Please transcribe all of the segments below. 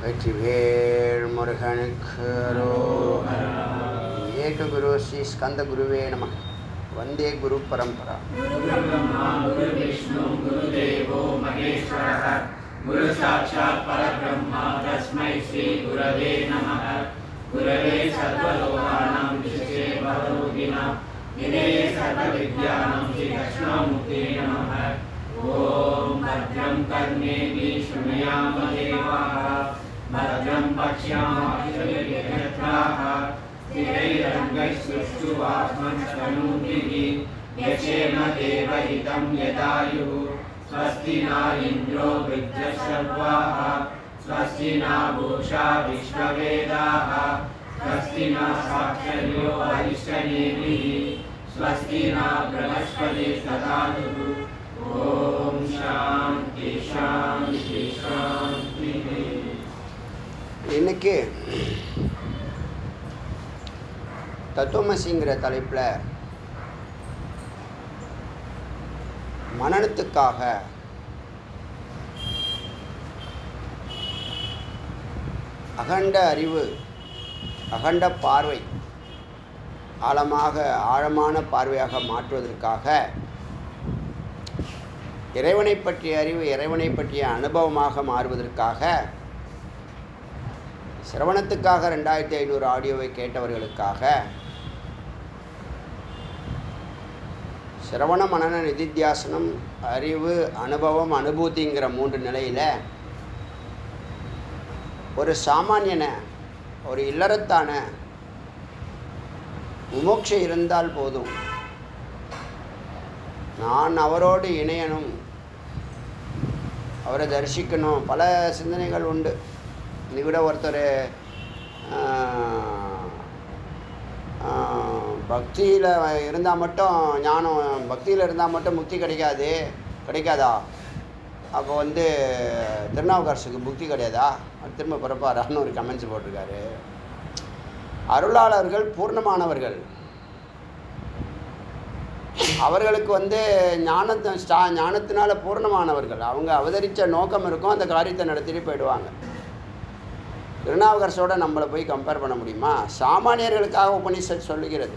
வெற்றிவேல் முருகனுக்கு அரோகரா. ஏக குரு ஸ்ரீ ஸ்கந்த குருவே நம. வந்தே குரு பரம்பரா. குரு பிரம்மா குரு விஷ்ணு குரு தேவோ மகேஸ்வரः குரு சாட்சாத் பரபிரம்மா தஸ்மை ஸ்ரீ குரவே நமः. குரவே சர்வலோகானாம் விஷ்ணே பவரோகிணாம் வினயே சர்வவித்யானாம் ஸ்ரீ தட்சிணாமூர்த்தே நமः. ஓம் பத்ரம் கர்ணேபி ஸ்ருணுயாம தேவாः பத்ரம் பக்ஷ்யாமஹிஷயத்ராः ஸ்திரைரङ्गैस्तुष्टुवास्मश्रणोभिः यशेम देवहितं यदायुः. स्वस्ति न इन्द्रो वृद्धश्रवाः स्वस्ति न पूषा विश्ववेदाः स्वस्ति न साक्षर्यो अरिष्टनेमिः स्वस्ति न बृहस्पतिः ददातु. ॐ शान्ति शान्ति शान्तिः. இன்னைக்கு தத்துவமசிங்கிற தலைப்பில் மனனத்துக்காக அகண்ட அறிவு, அகண்ட பார்வை, ஆழமான பார்வையாக மாற்றுவதற்காக இறைவனை பற்றிய அறிவு, இறைவனை பற்றிய அனுபவமாக மாறுவதற்காக சிரவணத்துக்காக 2500 ஆடியோவை கேட்டவர்களுக்காக சிரவண மனன நிதித்தியாசனம், அறிவு, அனுபவம், அனுபூதிங்கிற 3 நிலையில் ஒரு சாமானியனை, ஒரு இல்லறத்தான முமோட்சை இருந்தால் போதும், நான் அவரோடு இணையணும், அவரை தரிசிக்கணும். பல சிந்தனைகள் உண்டு. இது கூட ஒருத்தர் பக்தியில் இருந்தால் மட்டும் ஞானம், பக்தியில் இருந்தால் மட்டும் முக்தி கிடைக்காதா? அப்போ திருநாவுக்கரசுக்கு புக்தி கிடையாதா? திரும்ப பிறப்பாரான்னு ஒரு கமெண்ட்ஸ் போட்டிருக்காரு. அருளாளர்கள் பூர்ணமானவர்கள். அவர்களுக்கு ஞானத்தினால பூர்ணமானவர்கள். அவங்க அவதரித்த நோக்கம் இருக்கும், அந்த காரியத்தை நடத்திட்டு போயிடுவாங்க. திருநாவுக்கரசோட நம்மளை போய் கம்பேர் பண்ண முடியுமா? சாமானியர்களுக்காக உபனிஷத் சொல்லுகிறது.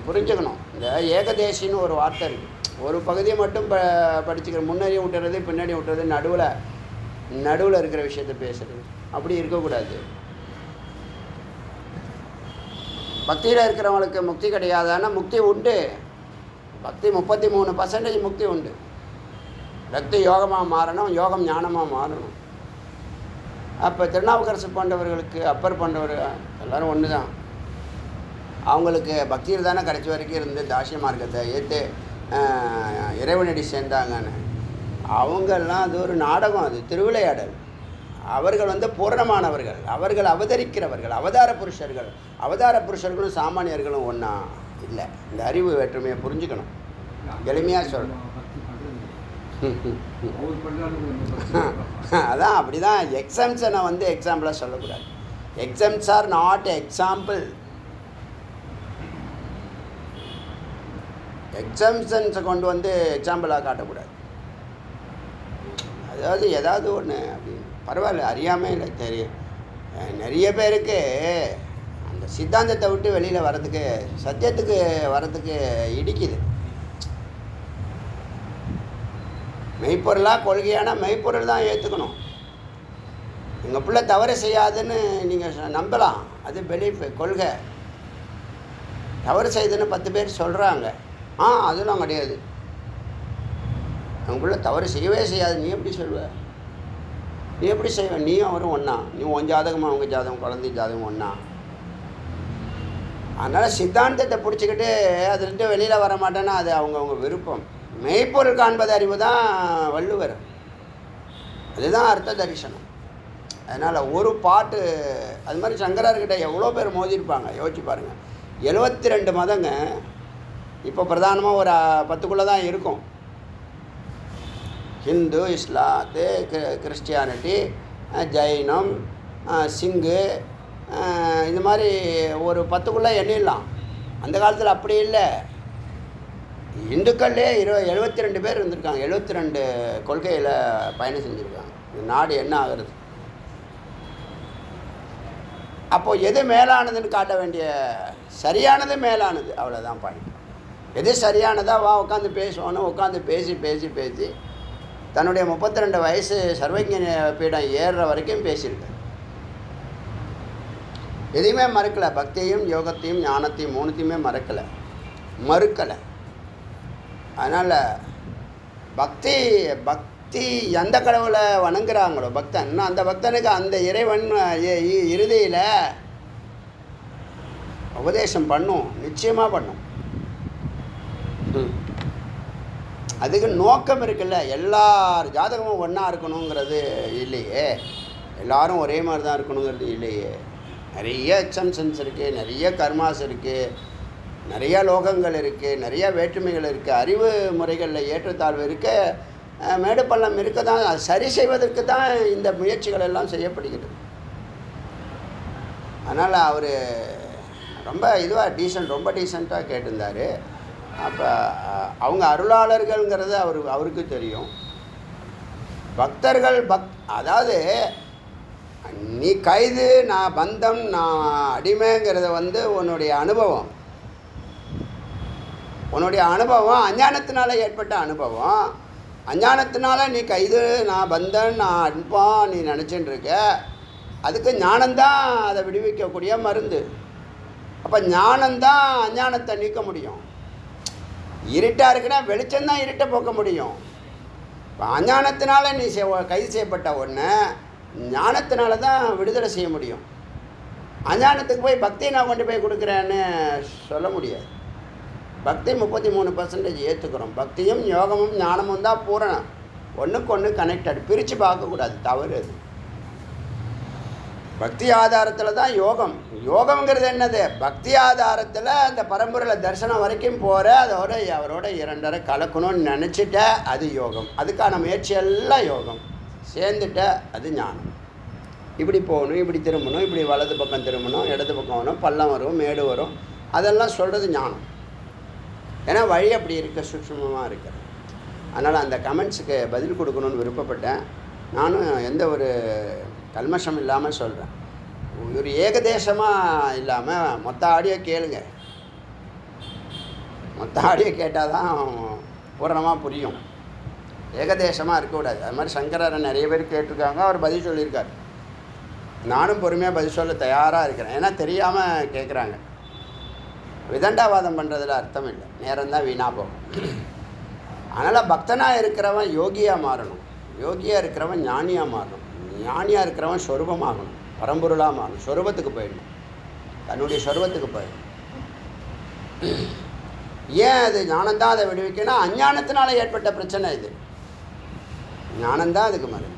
புரிஞ்சுக்கணும். இந்த ஏகதேசின்னு ஒரு வார்த்தை இருக்குது. ஒரு பகுதியை மட்டும் படிச்சுக்கிற, முன்னாடி விட்டுறது, பின்னாடி விட்டுறது, நடுவில் இருக்கிற விஷயத்தை பேசுகிறது. அப்படி இருக்கக்கூடாது. பக்தியில் இருக்கிறவங்களுக்கு முக்தி கிடையாதான்னா முக்தி உண்டு. பக்தி 33% முக்தி உண்டு. பக்தி யோகமாக மாறணும், யோகம் ஞானமாக மாறணும். அப்போ திருநாவுக்கரசு போன்றவர்களுக்கு, அப்பர் போன்றவர்கள் எல்லோரும் ஒன்று தான். அவங்களுக்கு பக்தியில் தானே கடைசி வரைக்கும் இருந்து தாசிய மார்க்கத்தை ஏற்று இறைவனடி சேர்ந்தாங்கன்னு. அவங்கெல்லாம் அது ஒரு நாடகம், அது திருவிளையாடல். அவர்கள் பூரணமானவர்கள், அவர்கள் அவதரிக்கிறவர்கள், அவதார புருஷர்கள். அவதார புருஷர்களும் சாமானியர்களும் ஒன்றா இல்லை. இந்த அறிவு வேற்றுமையை புரிஞ்சுக்கணும். எளிமையாக சொல்லணும். அதான் அப்படி தான். எக்ஸாம்ஸனை எக்ஸாம்பிளாக சொல்லக்கூடாது. Exams are not example. எக்ஸாம்ஷன்ஸை கொண்டு எக்ஸாம்பிளாக காட்டக்கூடாது. அதாவது ஏதாவது ஒன்று அப்படின்னு பரவாயில்ல, அறியாமல் இல்லை, தெரியும். நிறைய பேருக்கு அந்த சித்தாந்தத்தை விட்டு வெளியில் வர்றதுக்கு, சத்தியத்துக்கு வர்றதுக்கு இடிக்குது. மெய்ப்பொருளாக கொள்கையான மெய்ப்பொருள் தான் ஏற்றுக்கணும். எங்கள் பிள்ளை தவறு செய்யாதுன்னு நீங்கள் நம்பலாம், அது பிலீஃப், கொள்கை. தவறு செய்யுதுன்னு 10 பேர் சொல்கிறாங்க, அதெல்லாம் கிடையாது. எங்கள் பிள்ளை தவறு செய்யவே செய்யாது. நீ எப்படி சொல்வ? நீ எப்படி செய்வ? நீயும் அவரும் ஒன்றா. நீ உன் ஜாதகமாக அவங்க ஜாதகம், குழந்தை ஜாதகம் ஒன்றா. அதனால் சித்தாந்தத்தை பிடிச்சிக்கிட்டு அதுலேருந்து வெளியில் வர மாட்டேன்னா அது அவங்கவுங்க விருப்பம். மெய்ப்பொருள் காண்பது அறிவு தான் வள்ளுவர். அதுதான் அர்த்த தரிசனம். அதனால் ஒரு பாட்டு அது மாதிரி சங்கரர்கிட்ட எவ்வளோ பேர் மோதிருப்பாங்க, யோசிச்சு பாருங்கள். 72 மதங்க இப்போ பிரதானமாக ஒரு 10க்குள்ளே தான் இருக்கும். ஹிந்து, இஸ்லாத்து, கிறிஸ்டியானிட்டி, ஜைனம், சிங்கு, இந்த மாதிரி ஒரு 10க்குள்ளே எண்ணிடலாம். அந்த காலத்தில் அப்படி இல்லை. இந்துக்கள்லே 72 பேர் இருந்திருக்காங்க. 72 கொள்கையில் பயணம் செஞ்சுருக்காங்க. இந்த நாடு என்ன ஆகிறது? அப்போது எது மேலானதுன்னு காட்ட வேண்டிய, சரியானது மேலானது, அவ்வளோதான் பாயிண்ட். எது சரியானதா வா உட்காந்து பேசுவோன்னு உட்காந்து பேசி பேசி பேசி தன்னுடைய 32 வயசு சர்வஜ பீடம் ஏறுற வரைக்கும் பேசியிருக்கார். எதையுமே மறுக்கலை. பக்தியையும் யோகத்தையும் ஞானத்தையும் மூணுத்தையுமே மறுக்கலை. அதனால் பக்தி எந்த கடவுளை வணங்குறாங்களோ பக்தன், அந்த பக்தனுக்கு அந்த இறைவன் இறுதியில் உபதேசம் பண்ணும், நிச்சயமாக பண்ணும். அதுக்கு நோக்கம் இருக்குல்ல. எல்லார் ஜாதகமும் ஒன்றா இருக்கணுங்கிறது இல்லையே, எல்லோரும் ஒரே மாதிரி தான் இருக்கணுங்கிறது இல்லையே. நிறைய எக்ஸம்ஷன்ஸ் இருக்குது, நிறைய கர்மாஸ் இருக்குது, நிறைய லோகங்கள் இருக்குது, நிறைய வேற்றுமைகள் இருக்குது, அறிவு முறைகளில் ஏற்றத்தாழ்வு இருக்குது, மேடு பள்ளம் இருக்க தான். அது சரி செய்வதற்கு தான் இந்த முயற்சிகள் எல்லாம் செய்யப்படுகிறது. அதனால் அவர் ரொம்ப ரொம்ப டீசெண்டாக கேட்டிருந்தார். அப்போ அவங்க அருளாளர்கள்ங்கிறது அவருக்கு தெரியும். பக்தர்கள் அதாவது நீ கைது, நான் பந்தம், நான் அடிமைங்கிறத உன்னுடைய அனுபவம் அஞ்ஞானத்தினால ஏற்பட்ட அனுபவம். அஞ்ஞானத்தினால நீ கைது, நான் பந்தன், நான் அன்பான் நீ நினச்சிட்டு இருக்க. அதுக்கு ஞானந்தான் அதை விடுவிக்கக்கூடிய மருந்து. அப்போ ஞானந்தான் அஞ்ஞானத்தை நீக்க முடியும். இருட்டாக இருக்குன்னா வெளிச்சம்தான் இருட்டை போக்க முடியும். இப்போ அஞ்ஞானத்தினால நீ கைது செய்யப்பட்ட ஒன்று ஞானத்தினால தான் விடுதலை செய்ய முடியும். அஞ்ஞானத்துக்கு போய் பக்தியை நான் கொண்டு போய் கொடுக்குறேன்னு சொல்ல முடியாது. பக்தி 33% ஏற்றுக்கிறோம். பக்தியும் யோகமும் ஞானமும் தான் பூரணம். ஒன்றுக்கு ஒன்று கனெக்டட், பிரித்து பார்க்கக்கூடாது, தவறு அது. பக்தி ஆதாரத்தில் தான் யோகம். யோகம்ங்கிறது என்னது? பக்தி ஆதாரத்தில் அந்த பரம்பரையில் தரிசனம் வரைக்கும் போகிற, அவரோட 2 கலக்கணும்னு நினச்சிட்ட அது யோகம். அதுக்கான முயற்சி எல்லாம் யோகம். சேர்ந்துட்ட அது ஞானம். இப்படி போகணும், இப்படி திரும்பணும், இப்படி வலது பக்கம் திரும்பணும், இடது பக்கம் வரும், பள்ளம் வரும், மேடு வரும், அதெல்லாம் சொல்கிறது ஞானம். ஏன்னா வழி அப்படி இருக்க, சூக்ஷ்மமாக இருக்கிற. அதனால் அந்த கமெண்ட்ஸுக்கு பதில் கொடுக்கணுன்னு விருப்பப்பட்டேன். நானும் எந்த ஒரு கல்மஷம் இல்லாமல் சொல்கிறேன். ஒரு ஏகதேசமாக இல்லாமல் மொத்த ஆடியோ கேளுங்க. மொத்த ஆடியோ கேட்டால் தான் பூரணமாக புரியும். ஏகதேசமாக இருக்கக்கூடாது. அது மாதிரி சங்கரரை நிறைய பேர் கேட்டிருக்காங்க, அவர் பதில் சொல்லியிருக்கார். நானும் பொறுமையாக பதில் சொல்ல தயாராக இருக்கிறேன். ஏன்னா தெரியாமல் கேட்குறாங்க. விதண்டாவாதம் பண்ணுறதுல அர்த்தம் இல்லை, நேரம்தான் வீணாக போகும். அதனால் பக்தனாக இருக்கிறவன் யோகியாக மாறணும், யோகியாக இருக்கிறவன் ஞானியாக மாறணும், ஞானியாக இருக்கிறவன் சொரூபமாகணும், பரம்பொருளாக மாறணும், சொரூபத்துக்கு போயிடணும், தன்னுடைய சொரூபத்துக்கு போயிடணும். ஏன் அது ஞானந்தான் அதை விடுவிக்கணும்? அஞ்ஞானத்தினால ஏற்பட்ட பிரச்சனை இது. ஞானந்தான் அதுக்கு மருந்து.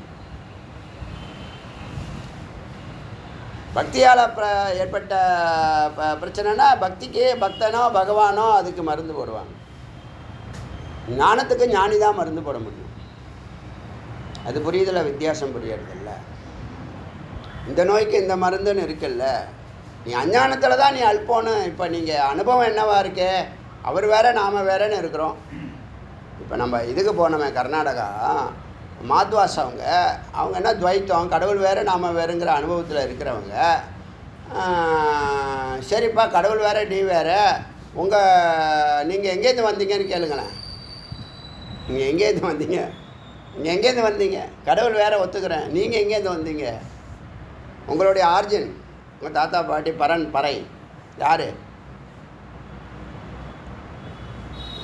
பக்தியால் ஏற்பட்ட பிரச்சனைனா பக்திக்கு பக்தனோ பகவானோ அதுக்கு மருந்து போடுவாங்க. ஞானத்துக்கு ஞானி தான் மருந்து போட முடியும். அது புரியுதில்ல, வித்தியாசம் புரியறதில்ல. இந்த நோய்க்கு இந்த மருந்துன்னு இருக்குல்ல. நீ அஞ்ஞானத்தில் தான் நீ அல்போன்னு. இப்போ நீங்கள் அனுபவம் என்னவா இருக்கே, அவர் வேறு நாம் வேறேன்னு இருக்கிறோம். இப்போ நம்ம இதுக்கு போனோமே கர்நாடகா, மாத்வாஸ் அவங்க என்ன துவைத்தம், கடவுள் வேறு நாம் வேறுங்கிற அனுபவத்தில் இருக்கிறவங்க. சரிப்பா, கடவுள் வேறு நீ வேறு, நீங்கள் எங்கேருந்து வந்தீங்கன்னு கேளுங்களேன். நீங்கள் எங்கேருந்து வந்தீங்க? கடவுள் வேறு ஒத்துக்கிறேன், நீங்கள் எங்கேருந்து வந்தீங்க? உங்களுடைய ஆர்ஜின், உங்கள் தாத்தா பாட்டி பறை யார்?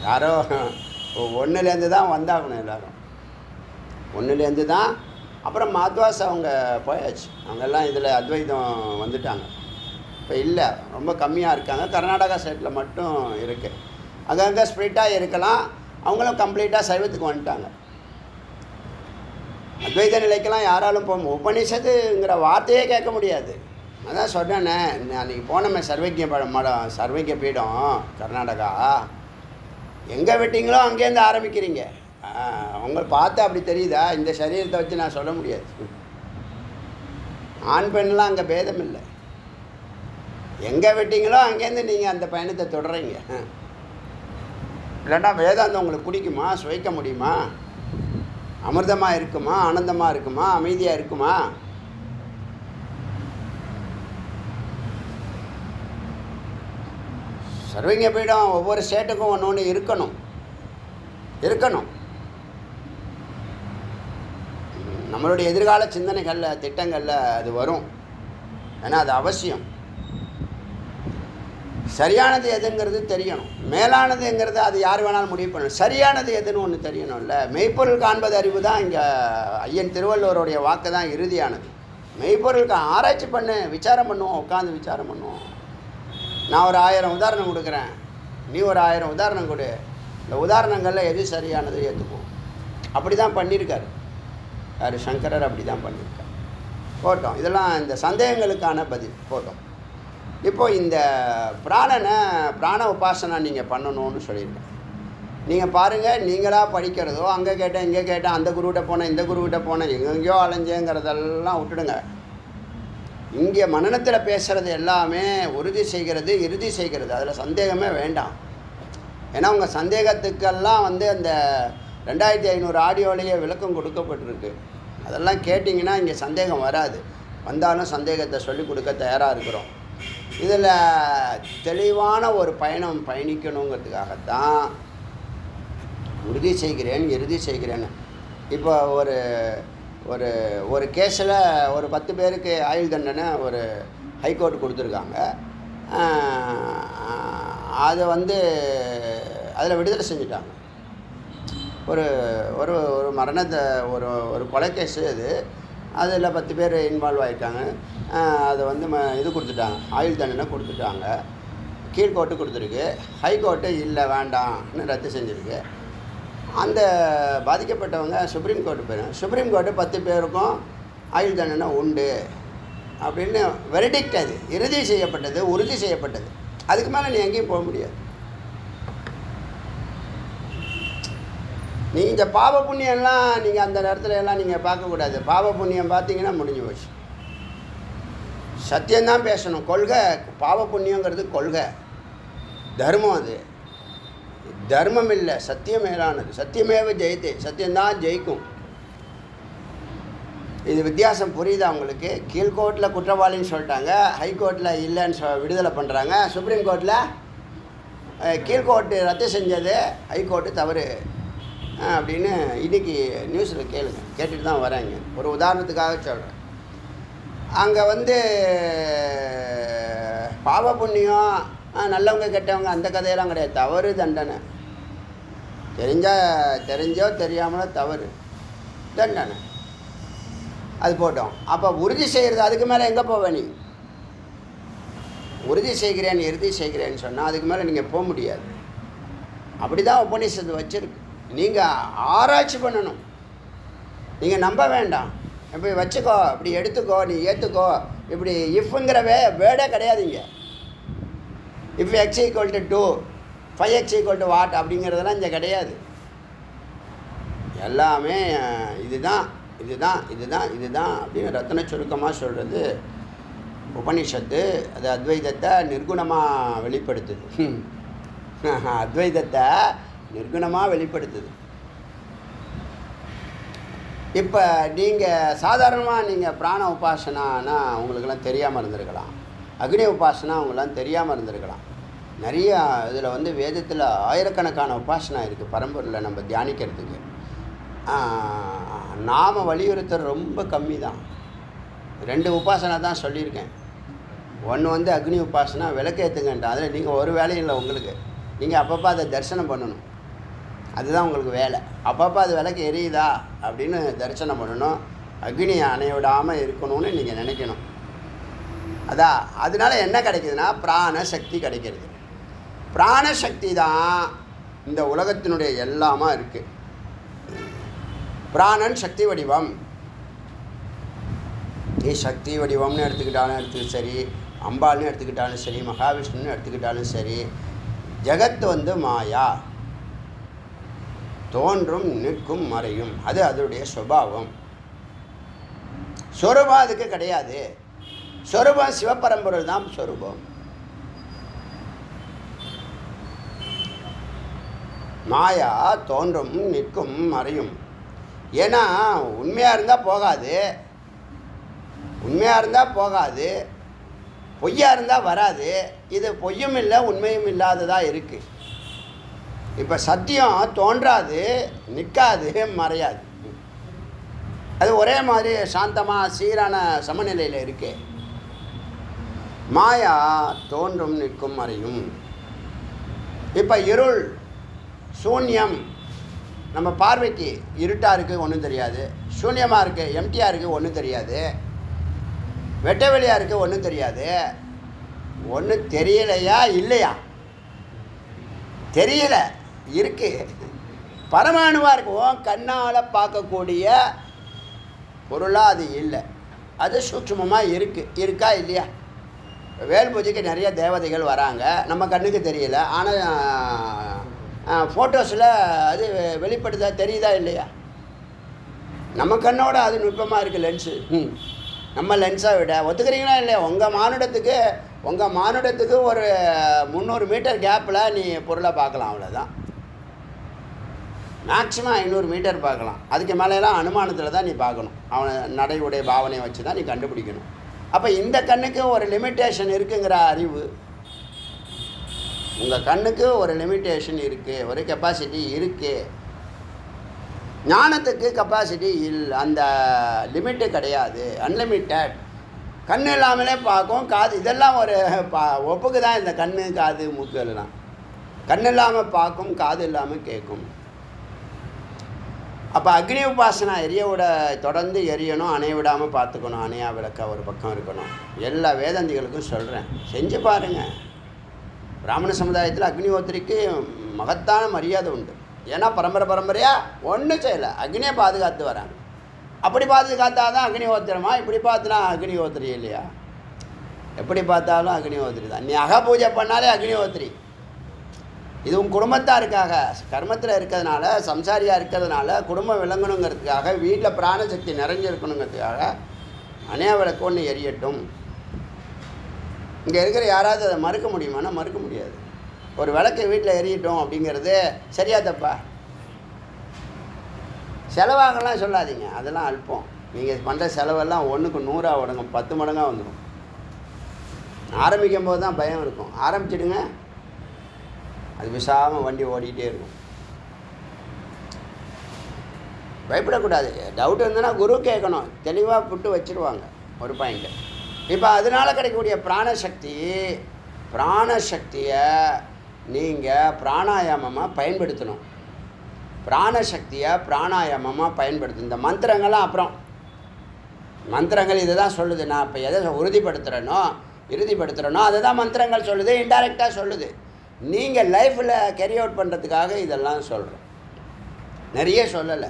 யாரோ ஒன்றுலேருந்து தான் வந்தாகணும். எல்லோரும் ஒன்றுலேருந்து தான். அப்புறம் மாத்வாஸ் அவங்க போயாச்சு. அவங்கெல்லாம் இதில் அத்வைதம் வந்துட்டாங்க. இப்போ இல்லை, ரொம்ப கம்மியாக இருக்காங்க. கர்நாடகா சைடில் மட்டும் இருக்குது. அங்கங்கே ஸ்ப்ரிட்டாக இருக்கலாம். அவங்களும் கம்ப்ளீட்டாக சைவத்துக்கு வந்துட்டாங்க. அத்வைத நிலைக்கெல்லாம் யாராலும் போக, உபனிஷத்துங்கிற வார்த்தையே கேட்க முடியாது. அதான் சொன்னேன்னே, அன்றைக்கி போனோமே சர்வஜ பீடம் கர்நாடகா. எங்கே விட்டீங்களோ அங்கேருந்து ஆரம்பிக்கிறீங்க. உங்களை பார்த்து அப்படி தெரியுதா? இந்த சரீரத்தை வச்சு நான் சொல்ல முடியாது. ஆண் பெண்ணெலாம் அங்கே பேதம் இல்லை. எங்கே விட்டீங்களோ அங்கேருந்து நீங்கள் அந்த பயணத்தை தொடர்றீங்க. இல்லைன்னா வேதாந்தம் உங்களுக்கு பிடிக்குமா? சுவைக்க முடியுமா? அமிர்தமாக இருக்குமா? ஆனந்தமாக இருக்குமா? அமைதியாக இருக்குமா? சர்வங்க பீடம் ஒவ்வொரு ஸ்டேட்டுக்கும் ஒன்று ஒன்று இருக்கணும். நம்மளுடைய எதிர்கால சிந்தனைகளில் திட்டங்களில் அது வரும். ஏன்னா அது அவசியம். சரியானது எதுங்கிறது தெரியணும். மேலானதுங்கிறது அது யார் வேணாலும் முடிவு பண்ணணும். சரியானது எதுன்னு ஒன்று தெரியணும்ல. மெய்ப்பொருள் காண்பது அறிவு தான் இங்கே ஐயன் திருவள்ளுவருடைய வாக்கு தான் இறுதியானது. மெய்ப்பொருளுக்கு ஆராய்ச்சி பண்ணு, விசாரம் பண்ணுவோம், உட்காந்து விசாரம் பண்ணுவோம். நான் ஒரு 1000 உதாரணம் கொடுக்குறேன், நீ ஒரு 1000 உதாரணம் கொடு. இந்த உதாரணங்களில் எது சரியானது ஏற்றுக்குவோம். அப்படி தான் பண்ணியிருக்காரு யார்? சங்கரர் அப்படி தான் பண்ணியிருக்கார். போட்டோம். இதெல்லாம் இந்த சந்தேகங்களுக்கான பதில் போட்டோம். இப்போது இந்த பிராண உபாசனை நீங்கள் பண்ணணும்னு சொல்லியிருக்கேன். நீங்கள் பாருங்கள், நீங்களாக படிக்கிறதோ அங்கே கேட்டேன் இங்கே கேட்டேன், அந்த குருக்கிட்ட போனேன் இந்த குருக்கிட்ட போனேன் எங்கெங்கேயோ அலைஞ்சேங்கிறதெல்லாம் விட்டுடுங்க. இங்கே மனநத்தில் பேசுகிறது எல்லாமே உறுதி செய்கிறது, இறுதி செய்கிறது. அதில் சந்தேகமே வேண்டாம். ஏன்னா உங்கள் சந்தேகத்துக்கெல்லாம் அந்த 2500 ஆடியோலேயே விளக்கம் கொடுக்கப்பட்டிருக்கு. அதெல்லாம் கேட்டிங்கன்னா இங்கே சந்தேகம் வராது. வந்தாலும் சந்தேகத்தை சொல்லிக் கொடுக்க தயாராக இருக்கிறோம். இதில் தெளிவான ஒரு பயணம் பயணிக்கணுங்கிறதுக்காகத்தான் உறுதி செய்கிறேன், இறுதி செய்கிறேன்னு. இப்போ ஒரு ஒரு கேஸில் ஒரு 10 பேருக்கு ஆயுள் தண்டனை ஒரு ஹைகோர்ட் கொடுத்துருக்காங்க. அதை அதில் விடுதலை செஞ்சுட்டாங்க. ஒரு ஒரு ஒரு மரணத்தை ஒரு கொலை கேஸு அது. அதில் 10 பேர் இன்வால்வ் ஆகிருக்காங்க. அதை இது கொடுத்துட்டாங்க, ஆயுள் தண்டனை கொடுத்துட்டாங்க. கீழ்கோர்ட்டு கொடுத்துருக்கு, ஹைகோர்ட்டு இல்லை வேண்டாம்னு ரத்து செஞ்சுருக்கு. அந்த பாதிக்கப்பட்டவங்க சுப்ரீம் கோர்ட்டு போயிடும். சுப்ரீம் கோர்ட்டு 10 பேருக்கும் ஆயுள் தண்டனை உண்டு அப்படின்னு வெரிடிக்ட், அது இறுதி செய்யப்பட்டது, உறுதி செய்யப்பட்டது. அதுக்கு மேலே நீ எங்கேயும் போக முடியாது. நீ இந்த பாவ புண்ணியம்லாம் நீங்கள் அந்த நேரத்தில் எல்லாம் நீங்கள் பார்க்கக்கூடாது. பாவ புண்ணியம் பார்த்தீங்கன்னா முடிஞ்சு போச்சு. சத்தியம்தான் பேசணும். கொள்கை பாவ புண்ணியங்கிறது கொள்கை, தர்மம். அது தர்மம் இல்லை, சத்தியம் மேலானது. சத்தியமேவ ஜெயித்தே, சத்தியம்தான் ஜெயிக்கும். இது வித்தியாசம் புரியுதா உங்களுக்கு? கீழ்கோர்ட்டில் குற்றவாளின்னு சொல்லிட்டாங்க, ஹைகோர்ட்டில் இல்லைன்னு விடுதலை பண்ணுறாங்க. சுப்ரீம் கோர்ட்டில் கீழ்கோர்ட்டு ரத்து செஞ்சது, ஹைகோர்ட்டு தவறு அப்படின்னு இன்றைக்கி நியூஸில் கேட்டுட்டு தான் வரேங்க. ஒரு உதாரணத்துக்காக சொல்கிறேன். அங்கே பாவ புண்ணியம், நல்லவங்க கெட்டவங்க அந்த கதையெல்லாம் கிடையாது. தவறு தண்டனை, தெரிஞ்சோ தெரியாமலோ தவறு தண்டனை, அது போட்டோம். அப்போ உறுதி செய்கிறது, அதுக்கு மேலே எங்கே போவ நீ? உறுதி செய்கிறேன் இறுதி செய்கிறேன்னு சொன்னால் அதுக்கு மேலே நீங்கள் போக முடியாது. அப்படி தான் உபநிஷத்து வச்சுருக்கு. நீங்கள் ஆராய்ச்சி பண்ணணும். நீங்கள் நம்ப வேண்டாம். இப்படி வச்சுக்கோ, இப்படி எடுத்துக்கோ, நீ ஏற்றுக்கோ, இப்படி இஃப்ங்கிற வேர்டே கிடையாதுங்க. இஃப் x = 2, 5x = what அப்படிங்கிறதெல்லாம் இங்கே கிடையாது. எல்லாமே இதுதான் இதுதான் இதுதான் இதுதான் அப்படின்னு ரத்தன சுருக்கமாக சொல்கிறது உபனிஷத்து. அது அத்வைதத்தை நிர்குணமாக வெளிப்படுத்துது. அத்வைதத்தை நிர்குணமாக வெளிப்படுத்துது. இப்போ நீங்கள் சாதாரணமாக நீங்கள் பிராண உபாசனானா உங்களுக்கெல்லாம் தெரியாமல் இருந்திருக்கலாம். அக்னி உபாசனா உங்களாம் தெரியாமல் இருந்திருக்கலாம். நிறையா இதில் வேதத்தில் ஆயிரக்கணக்கான உபாசனா இருக்குது பரம்பொருளில் நம்ம தியானிக்கிறதுக்கு. நாம் வலியுறுத்துற ரொம்ப கம்மி தான். 2 உபாசனா தான் சொல்லியிருக்கேன். ஒன்று அக்னி உபாசனா, விளக்கேற்றுங்கன்ட்டு. அதில் நீங்கள் ஒரு வேலையும் இல்லை உங்களுக்கு. நீங்கள் அப்பப்போ அதை தரிசனம் பண்ணணும். அதுதான் உங்களுக்கு வேலை. அப்பப்போ அது விளக்கு எரியுதா அப்படின்னு தரிசனம் பண்ணணும். அக்னி அணைய விடாமல் இருக்கணும்னு நீங்கள் நினைக்கணும். அதான் அதனால் என்ன கிடைக்குதுன்னா பிராணசக்தி கிடைக்கிறது. பிராணசக்தி தான் இந்த உலகத்தினுடைய எல்லாமா இருக்குது. பிராணன் சக்தி வடிவம். நீ சக்தி வடிவம்னு எடுத்துக்கிட்டாலும் சரி, அம்பாள்னு எடுத்துக்கிட்டாலும் சரி, மகாவிஷ்ணுன்னு எடுத்துக்கிட்டாலும் சரி, ஜெகத் மாயா, தோன்றும் நிற்கும் மறையும். அது அதனுடைய சுபாவம். சொரூபம் அதுக்கு கிடையாது. சொரூபம் சிவபரம்பொருள் தான் சொரூபம். மாயா தோன்றும் நிற்கும் மறையும். ஏன்னா உண்மையாக இருந்தால் போகாது, உண்மையாக இருந்தால் போகாது, பொய்யாக இருந்தால் வராது. இது பொய்யும் இல்லை உண்மையும் இல்லாததாக இருக்குது. இப்போ சத்தியம் தோன்றாது, நிற்காது, மறையாது. அது ஒரே மாதிரி சாந்தமாக சீரான சமநிலையில் இருக்கு. மாயா தோன்றும் நிற்கும் மறையும். இப்போ இருள் சூன்யம், நம்ம பார்வைக்கு இருட்டாக இருக்குது ஒன்றும் தெரியாது, சூன்யமாக இருக்குது எம்டியாக இருக்குது ஒன்றும் தெரியாது, வெட்ட வெளியாக இருக்குது ஒன்றும் தெரியாது. ஒன்றும் தெரியலையா இல்லையா? தெரியல, இருக்குது, பரமாணுவாக இருக்கும். கண்ணால் பார்க்கக்கூடிய பொருளாக அது இல்லை, அது சூட்சுமமாக இருக்குது. இருக்கா இல்லையா? வேல் பூஜைக்கு நிறைய தேவதைகள் வராங்க, நம்ம கண்ணுக்கு தெரியல, ஆனால் ஃபோட்டோஸில் அது வெளிப்படுதா, தெரியுதா இல்லையா? நம்ம கண்ணோட அது நுட்பமாக இருக்குது லென்ஸு. நம்ம லென்ஸை விட ஒத்துக்கிறீங்களா இல்லையா? உங்கள் மானுடத்துக்கு ஒரு 300 மீட்டர் கேப்பில் நீ பொருளை பார்க்கலாம், அவ்வளோதான். மேக்ஸிமம் 500 மீட்டர் பார்க்கலாம். அதுக்கு மேலெல்லாம் அனுமானத்தில் தான் நீ பார்க்கணும். அவனை நடையுடைய பாவனையை வச்சு தான் நீ கண்டுபிடிக்கணும். அப்போ இந்த கண்ணுக்கு ஒரு லிமிட்டேஷன் இருக்குங்கிற அறிவு, உங்கள் கண்ணுக்கு ஒரு லிமிட்டேஷன் இருக்குது, ஒரு கெப்பாசிட்டி இருக்குது. ஞானத்துக்கு கெப்பாசிட்டி அந்த லிமிட்டு கிடையாது, அன்லிமிட்டட். கண் இல்லாமலே பார்க்கும், காது, இதெல்லாம் ஒரு ஒப்புக்கு தான் இந்த கண் காது மூக்கு எல்லாம். கண் இல்லாமல் பார்க்கும், காது இல்லாமல் கேட்கும். அப்போ அக்னி உபாசனா எரியவிட தொடர்ந்து எரியணும், அணைய விடாமல் பார்த்துக்கணும். அணையா விளக்க ஒரு பக்கம் இருக்கணும். எல்லா வேதாந்திகளுக்கும் சொல்கிறேன், செஞ்சு பாருங்கள். பிராமண சமுதாயத்தில் அக்னிஹோத்திரிக்கு மகத்தான மரியாதை உண்டு. ஏன்னா பரம்பரையாக ஒன்றும் செய்யலை, அக்னியை பாதுகாத்து வராங்க. அப்படி பாதுகாத்தா தான் அக்னிஹோத்திரமா? இப்படி பார்த்துனா அக்னிஹோத்திரி இல்லையா? எப்படி பார்த்தாலும் அக்னிஹோத்திரி தான். நீ அகபூஜை பண்ணாலே அக்னிஹோத்திரி. இது உன் குடும்பத்தாருக்காக, கர்மத்தில் இருக்கிறதுனால, சம்சாரியாக இருக்கிறதுனால, குடும்பம் விளங்கணுங்கிறதுக்காக, வீட்டில் பிராணசக்தி நிறைஞ்சிருக்கணுங்கிறதுக்காக அணையா விளக்கு ஒன்று எரியட்டும். இங்கே இருக்கிற யாராவது அதை மறுக்க முடியுமானா மறுக்க முடியாது. ஒரு விளக்கு வீட்டில் எரியட்டும் அப்படிங்கிறது சரியா தப்பா? செலவாகலாம் சொல்லாதீங்க, அதெல்லாம் அல்பம். நீங்கள் பண்ணுற செலவெல்லாம் 1க்கு 100 உடங்கும், 10 மடங்காக வந்துடும். ஆரம்பிக்கும் போது தான் பயம் இருக்கும், ஆரம்பிச்சிடுங்க, அது விசாமல் வண்டி ஓடிக்கிட்டே இருக்கும். பயப்படக்கூடாது. டவுட் இருந்ததுன்னா குரு கேட்கணும், தெளிவாக புட்டு வச்சுருவாங்க ஒரு பாயிண்ட்டு. இப்போ அதனால் கிடைக்கக்கூடிய பிராணசக்தியை நீங்கள் பிராணாயாமமாக பயன்படுத்தணும். பிராணசக்தியை பிராணாயாமமாக பயன்படுத்தணும். இந்த மந்திரங்கள்லாம் அப்புறம் மந்திரங்கள் இதை தான் சொல்லுது. நான் இப்போ எதை இறுதிப்படுத்துகிறேனோ அதை தான் மந்திரங்கள் சொல்லுது, இன்டைரக்டாக சொல்லுது. நீங்கள் லைஃப்பில் கேரி அவுட் பண்ணுறதுக்காக இதெல்லாம் சொல்கிறோம், நிறைய சொல்லலை.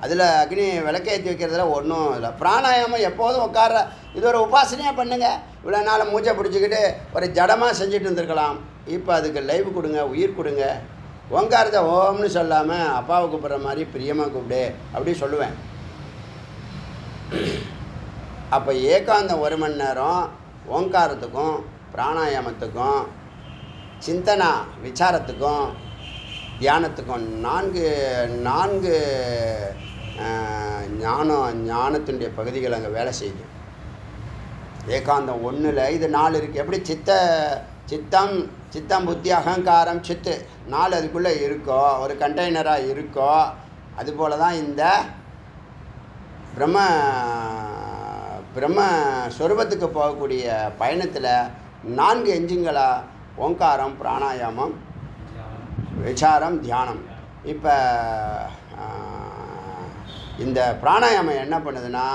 அதில் அக்னி விளக்கேற்றி வைக்கிறதுல ஒன்றும் இல்லை. பிராணாயாமம் எப்போதும் உட்கார, இது ஒரு உபாசனையாக பண்ணுங்கள். இவ்வளோ நாள் மூச்சை பிடிச்சிக்கிட்டு ஒரு ஜடமாக செஞ்சுட்டு இருந்திருக்கலாம். இப்போ அதுக்கு லைவ் கொடுங்க, உயிர் கொடுங்க. ஓங்காரத்தை ஓம்னு சொல்லாமல் அப்பாவை கூப்பிட்ற மாதிரி பிரியமாக கூப்பிடு அப்படி சொல்லுவேன். அப்போ ஏகாந்தம் 1 மணி நேரம் ஓங்காரத்துக்கும் பிராணாயாமத்துக்கும் சிந்தனா விசாரத்துக்கும் தியானத்துக்கும் 4 ஞானத்தினுடைய பகுதிகள் அங்கே வேலை செய்யுது. ஏகாந்தம் 1ல் இது 4 இருக்குது. எப்படி சித்தம் புத்தி அகங்காரம் சித்து 4 அதுக்குள்ளே இருக்கோ, ஒரு கண்டெய்னராக இருக்கோ, அதுபோல தான் இந்த பிரம்மஸ்வரூபத்துக்கு போகக்கூடிய பயணத்தில் 4 என்ஜின்களாக ஓங்காரம், பிராணாயாமம், விசாரம், தியானம். இப்போ இந்த பிராணாயாமம் என்ன பண்ணுதுன்னா,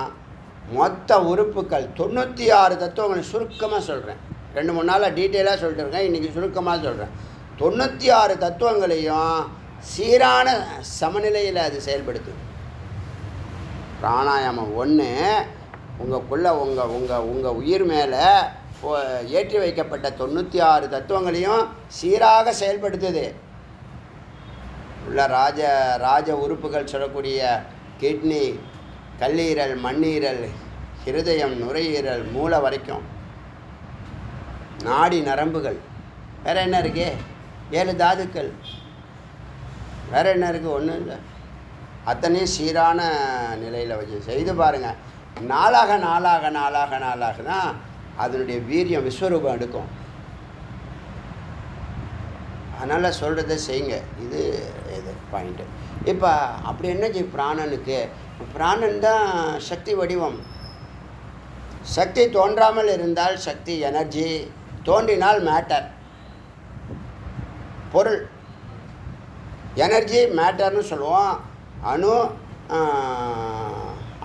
மொத்த உறுப்புகள் 96 தத்துவங்கள் சுருக்கமாக சொல்கிறேன். 2-3 நாளாக டீட்டெயிலாக சொல்லிட்டு இருக்கேன், இன்றைக்கி சுருக்கமாக சொல்கிறேன். 96 தத்துவங்களையும் சீரான சமநிலையில் அது செயல்படுத்துது. பிராணாயாமம் 1 உங்களுக்குள்ளே உங்கள் உயிர் மேலே ஏற்றி வைக்கப்பட்ட 96 தத்துவங்களையும் சீராக செயல்படுத்துது. உள்ள ராஜ உறுப்புகள் சொல்லக்கூடிய கிட்னி, கல்லீரல், மண்ணீரல், ஹிருதயம், நுரையீரல், மூளை வரைக்கும், நாடி நரம்புகள், வேறு என்ன இருக்கு, 7 தாதுக்கள், வேறு என்ன இருக்குது? ஒன்றும் இல்லை. அத்தனையும் சீரான நிலையில் வச்சு செய்து பாருங்கள். நாளாக நாளாக நாளாக நாளாக தான் அதனுடைய வீரியம் விஸ்வரூபம் எடுக்கும். அதனால் சொல்கிறத செய்யுங்க. இது பாயிண்ட்டு. இப்போ அப்படி என்னச்சு பிராணனுக்கு? பிராணன் தான் சக்தி வடிவம். சக்தி தோன்றாமல் இருந்தால் சக்தி எனர்ஜி, தோன்றினால் மேட்டர் பொருள். எனர்ஜி மேட்டர்னு சொல்லுவோம்.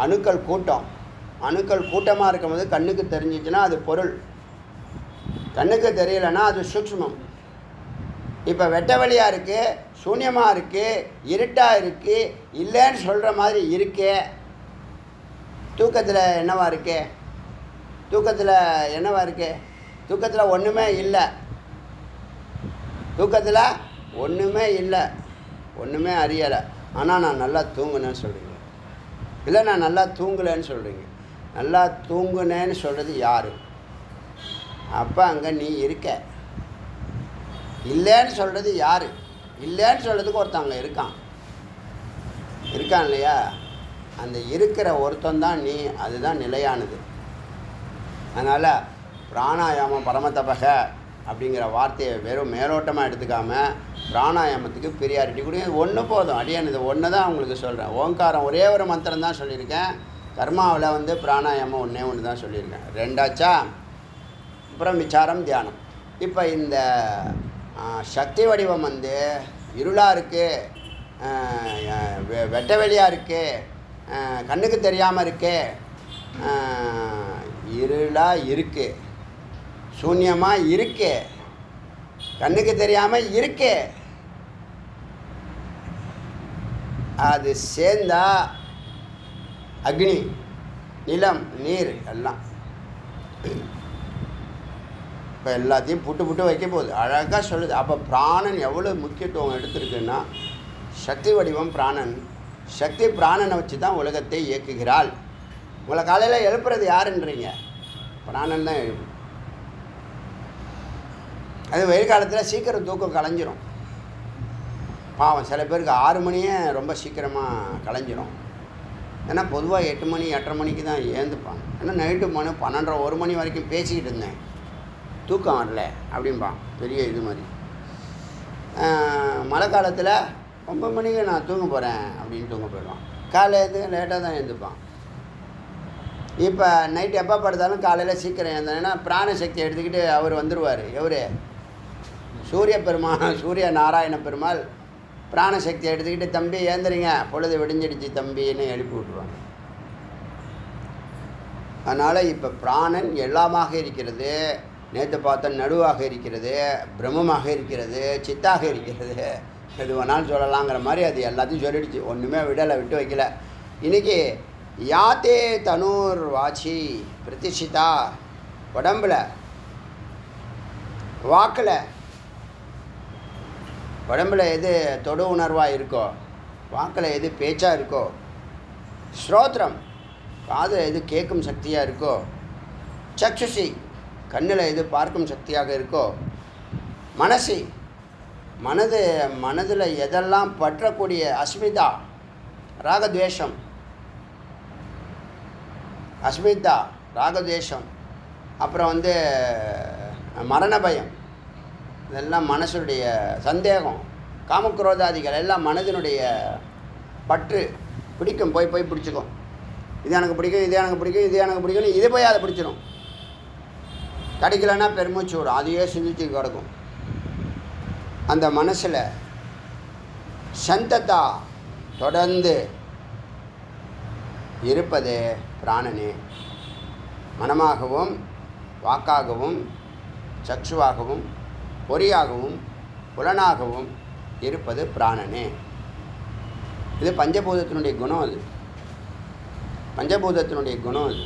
அணுக்கள் கூட்டம். அணுக்கள் கூட்டமாக இருக்கும்போது கண்ணுக்கு தெரிஞ்சிச்சுன்னா அது பொருள், கண்ணுக்கு தெரியலைன்னா அது சூக்ஷ்மம். இப்போ வெட்ட வழியாக இருக்குது, சூன்யமாக இருக்குது, இருட்டாக இருக்குது, இல்லைன்னு சொல்கிற மாதிரி இருக்கே. தூக்கத்தில் என்னவா இருக்கே? தூக்கத்தில் என்னவா இருக்கே? தூக்கத்தில் ஒன்றுமே இல்லை. தூக்கத்தில் ஒன்றுமே இல்லை, ஒன்றுமே அறியலை. ஆனால் நான் நல்லா தூங்குனேன்னு சொல்கிறீங்க. இல்லை நான் நல்லா தூங்கலைன்னு சொல்கிறீங்க. நல்லா தூங்குனேன்னு சொல்கிறது யார்? அப்போ அங்கே நீ இருக்க. இல்லைன்னு சொல்கிறது யார்? இல்லைன்னு சொல்கிறதுக்கு ஒருத்தவங்க இருக்கான் இல்லையா? அந்த இருக்கிற ஒருத்தந்தான் நீ. அதுதான் நிலையானது. அதனால் பிராணாயாமம் பரமதபக அப்படிங்கிற வார்த்தையை வெறும் மேலோட்டமாக எடுத்துக்காமல் பிராணாயாமத்துக்கு பிரியாரிட்டி கொடுங்க. ஒன்று போதும். அடியான் இது ஒன்று தான் உங்களுக்கு சொல்கிறேன். ஓங்காரம் ஒரே ஒரு மந்திரம் தான் சொல்லியிருக்கேன். கர்மாவில் பிராணாயாமம் ஒன்று தான் சொல்லியிருக்கேன். ரெண்டாச்சா? அப்புறம் விசாரம், தியானம். இப்போ இந்த சக்தி வடிவம் இருளாக இருக்குது, வெட்ட வெளியாக இருக்குது, கண்ணுக்கு தெரியாமல் இருக்குது, இருளாக இருக்குது, சூன்யமாக இருக்குது, கண்ணுக்கு தெரியாமல் இருக்குது. அது சேர்ந்தா அக்னி, நிலம், நீர் எல்லாம் இப்போ எல்லாத்தையும் புட்டு வைக்க போகுது. அழகாக சொல்லுது. அப்போ பிராணன் எவ்வளோ முக்கியத்துவம் எடுத்திருக்குன்னா, சக்தி வடிவம் பிராணன். சக்தி பிராணனை வச்சு தான் உலகத்தை இயக்குகிறாள். உங்களை காலையில் எழுப்புறது யாருன்றீங்க? பிராணன் தான் எழுப்பு. அது வெயில் காலத்தில் சீக்கிரம் தூக்கம் கலைஞ்சிரும். பாவம் சில பேருக்கு 6 மணியே ரொம்ப சீக்கிரமாக கலைஞ்சிரும். ஏன்னா பொதுவாக 8 மணி 8:30 மணிக்கு தான் ஏந்துப்பாங்க. ஏன்னா நைட்டு 12:30 1 மணி வரைக்கும் பேசிக்கிட்டு இருந்தேன், தூக்கம் வரல அப்படிம்பான். பெரிய இது மாதிரி. மழை காலத்தில் 9 மணிக்கு நான் தூங்க போகிறேன் அப்படின்னு தூங்க போயிடுவான். காலையில் லேட்டாக தான் எழுந்துப்பான். இப்போ நைட்டு எப்போ படுத்தாலும் காலையில் சீக்கிரம் எழுந்தேன்னா பிராணசக்தி எடுத்துக்கிட்டு அவர் வந்துடுவார். எவர்? சூரிய பெருமாள், சூரிய நாராயண பெருமாள் பிராணசக்தி எடுத்துக்கிட்டு, தம்பி ஏந்திரிங்க, பொழுது விடிஞ்சிடுச்சு தம்பின்னு எழுப்பி விட்டுருவாங்க. அதனால் இப்போ பிராணன் எல்லாமாக இருக்கிறது. நேற்று பார்த்த நடுவாக இருக்கிறது, பிரம்மமாக இருக்கிறது, சித்தாக இருக்கிறது, எது வேணாலும் சொல்லலாங்கிற மாதிரி அது எல்லாத்தையும் சொல்லிடுச்சு. ஒன்றுமே விட்டு வைக்கல. இன்றைக்கி யாத்தே தனூர் வாச்சி பிரதிஷ்டிதா, உடம்பில், வாக்கில், உடம்பில் எது தொடு உணர்வாக இருக்கோ, வாக்கில் எது பேச்சாக இருக்கோ, ஸ்ரோத்திரம் காதில் எது கேட்கும் சக்தியாக இருக்கோ, சக்ஷுஷி கண்ணில் எது பார்க்கும் சக்தியாக இருக்கோ, மனசி மனதில் எதெல்லாம் பற்றக்கூடிய அஸ்மிதா, ராகத்வேஷம், அஸ்மிதா ராகத்வேஷம், அப்புறம் மரண பயம், இதெல்லாம் மனசுடைய சந்தேகம், காமக்ரோதாதிகள் எல்லாம் மனதினுடைய பற்று. பிடிக்கும், போய் பிடிச்சிக்கும். இது எனக்கு பிடிக்கும், இது எனக்கு பிடிக்கும், இது எனக்கு பிடிக்கும்னு இது போய் அதை பிடிச்சிடும். கிடைக்கலன்னா பெருமூச்சு விடும், அதையே சிந்திச்சு கிடக்கும். அந்த மனசில் சந்ததா தொடர்ந்து இருப்பது பிராணனே. மனமாகவும் வாக்காகவும் சக்ஷுவாகவும் பொறியாகவும் புலனாகவும் இருப்பது பிராணனே. இது பஞ்சபூதத்தினுடைய குணம். அது பஞ்சபூதத்தினுடைய குணம். அது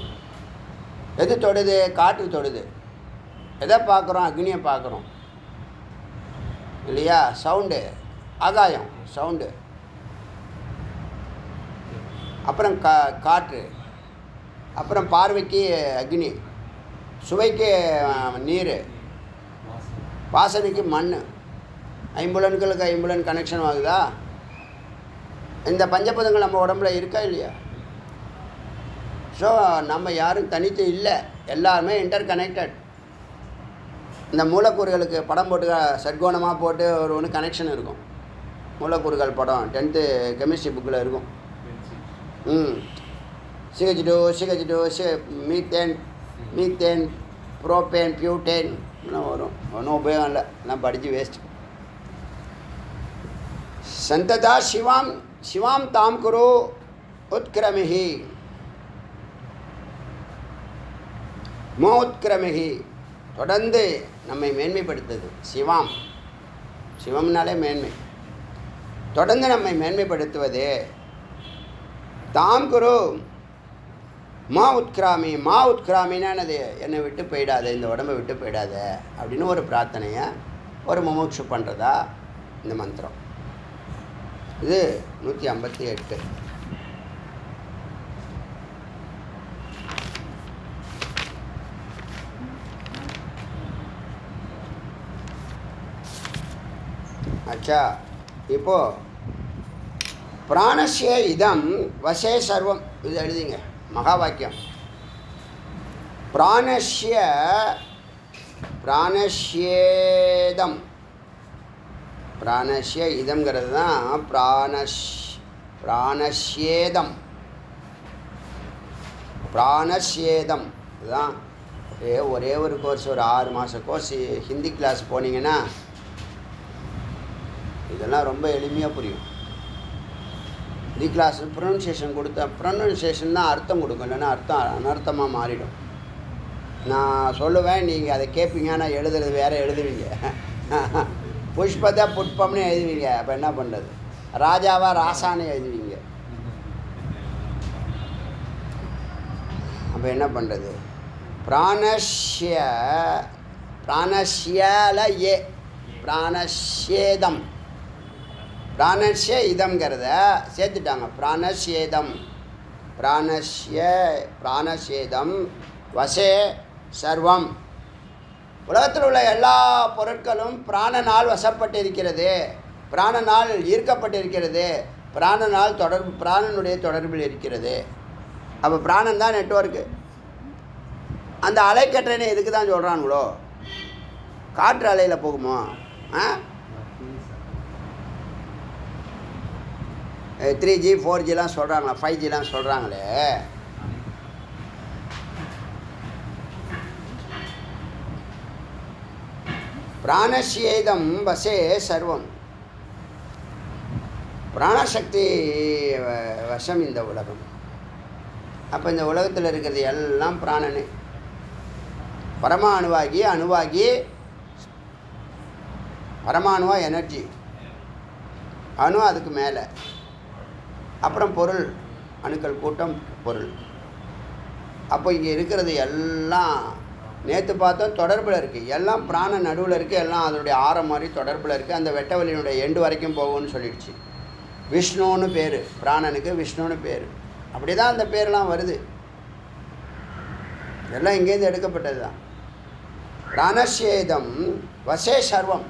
எது தொடுது? காற்று தொடுது. எதை பார்க்குறோம்? அக்னியை பார்க்குறோம் இல்லையா? சவுண்டு, ஆகாயம் சவுண்டு, அப்புறம் காற்று, அப்புறம் பார்வைக்கு அக்னி, சுவைக்கு நீர், வாசனைக்கு மண். ஐம்புலன்களுக்கு ஐம்புலன் கனெக்ஷன் ஆகுதா? இந்த பஞ்சபூதங்கள் நம்ம உடம்புல இருக்கா இல்லையா? ஸோ நம்ம யாரும் தனித்து இல்லை, எல்லாருமே இன்டர் கனெக்டட். இந்த மூலக்கூறுகளுக்கு படம் போட்டு சட்கோணமாக போட்டு ஒன்று கனெக்ஷன் இருக்கும். மூலக்கூறுகள் படம் 10th கெமிஸ்ட்ரி புக்கில் இருக்கும். சிஹெச்2 மீத்தேன் ப்ரோபேன் பியூட்டேன் வரும். ஒன்றும் உபயோகம் இல்லை, நான் படித்து வேஸ்ட். சந்ததா சிவாம் தாம் குரு உத்கிரமிஹி மோத்கிரமிஹி, தொடர்ந்து நம்மை மேன்மைப்படுத்துது. சிவம்னாலே மேன்மை, தொடர்ந்து நம்மை மேன்மைப்படுத்துவது. தாம் குரு மா உத்கிராமின்னு என்னை விட்டு போயிடாது, இந்த உடம்பை விட்டு போயிடாத அப்படின்னு ஒரு பிரார்த்தனையை ஒரு முமுட்சு பண்ணுறதா இந்த மந்திரம். இது 158. அச்சா, இப்போது பிராணஸ்ய இதம் வசே சர்வம், இது எழுதிங்க மகா வாக்கியம். பிராணஸ்யேதம், பிராணஸ்ய இதம்ங்கிறது தான் பிராணஸ்யேதம் இதுதான். ஒரே ஒரு கோர்ஸ், ஒரு 6 மாத கோர்ஸ் ஹிந்தி கிளாஸ் போனீங்கன்னா இதெல்லாம் ரொம்ப எளிமையாக புரியும். ஹிந்தி கிளாஸ் ப்ரொனன்சியேஷன் கொடுத்தா, ப்ரொனன்சியேஷன் தான் அர்த்தம் கொடுக்கும், இல்லைன்னா அர்த்தம் அனர்த்தமாக மாறிடும். நான் சொல்லுவேன், நீங்கள் அதை கேட்பீங்க, நான் எழுதுறது வேறு எழுதுவீங்க. புஷ்பத்தை புஷ்பம்னு எழுதுவீங்க, அப்போ என்ன பண்ணுறது? ராஜாவா ராசான்னு எழுதுவீங்க, அப்போ என்ன பண்ணுறது? பிராணஸ்யல ஏ பிராணஸ்யேதம், பிராணஸ்ய இதம்ங்கிறத சேர்த்துட்டாங்க. பிராணஸ்யேதம் வசே சர்வம், உலகத்தில் உள்ள எல்லா பொருட்களும் பிராணனால் வசப்பட்டிருக்கிறது, பிராணனால் ஈர்க்கப்பட்டிருக்கிறது, பிராணனுடைய தொடர்பில் இருக்கிறது. அப்போ பிராணன் தான் நெட்வொர்க்கு. அந்த அலைக்கற்றைன்னு எதுக்கு தான் சொல்கிறானுங்களோ? காற்று அலையில் போகுமோ? 3G 4Gலாம் சொல்கிறாங்களா, 5Gலாம் சொல்கிறாங்களே, பிராணஸ்யேதம் வசே சர்வம், பிராணசக்தி வசம் இந்த உலகம். அப்போ இந்த உலகத்தில் இருக்கிறது எல்லாம் பிராணனே. அணுவாகி பரமாணுவா எனர்ஜி, அணு அதுக்கு மேலே, அப்புறம் பொருள், அணுக்கள் கூட்டம் பொருள். அப்போ இங்கே இருக்கிறது எல்லாம் நேற்று பார்த்தோம் தொடர்பில் இருக்குது, எல்லாம் பிராண நடுவில் இருக்குது, எல்லாம் அதனுடைய ஆரம் மாதிரி தொடர்பில் இருக்குது. அந்த வெட்டவெளியினுடைய எண்டு வரைக்கும் போகும்னு சொல்லிடுச்சு. விஷ்ணுன்னு பேர், பிராணனுக்கு விஷ்ணுன்னு பேர். அப்படி தான் அந்த பேரெலாம் வருது, எல்லாம் இங்கேருந்து எடுக்கப்பட்டது தான். பிராணஸ்யேதம் வசே சர்வம்,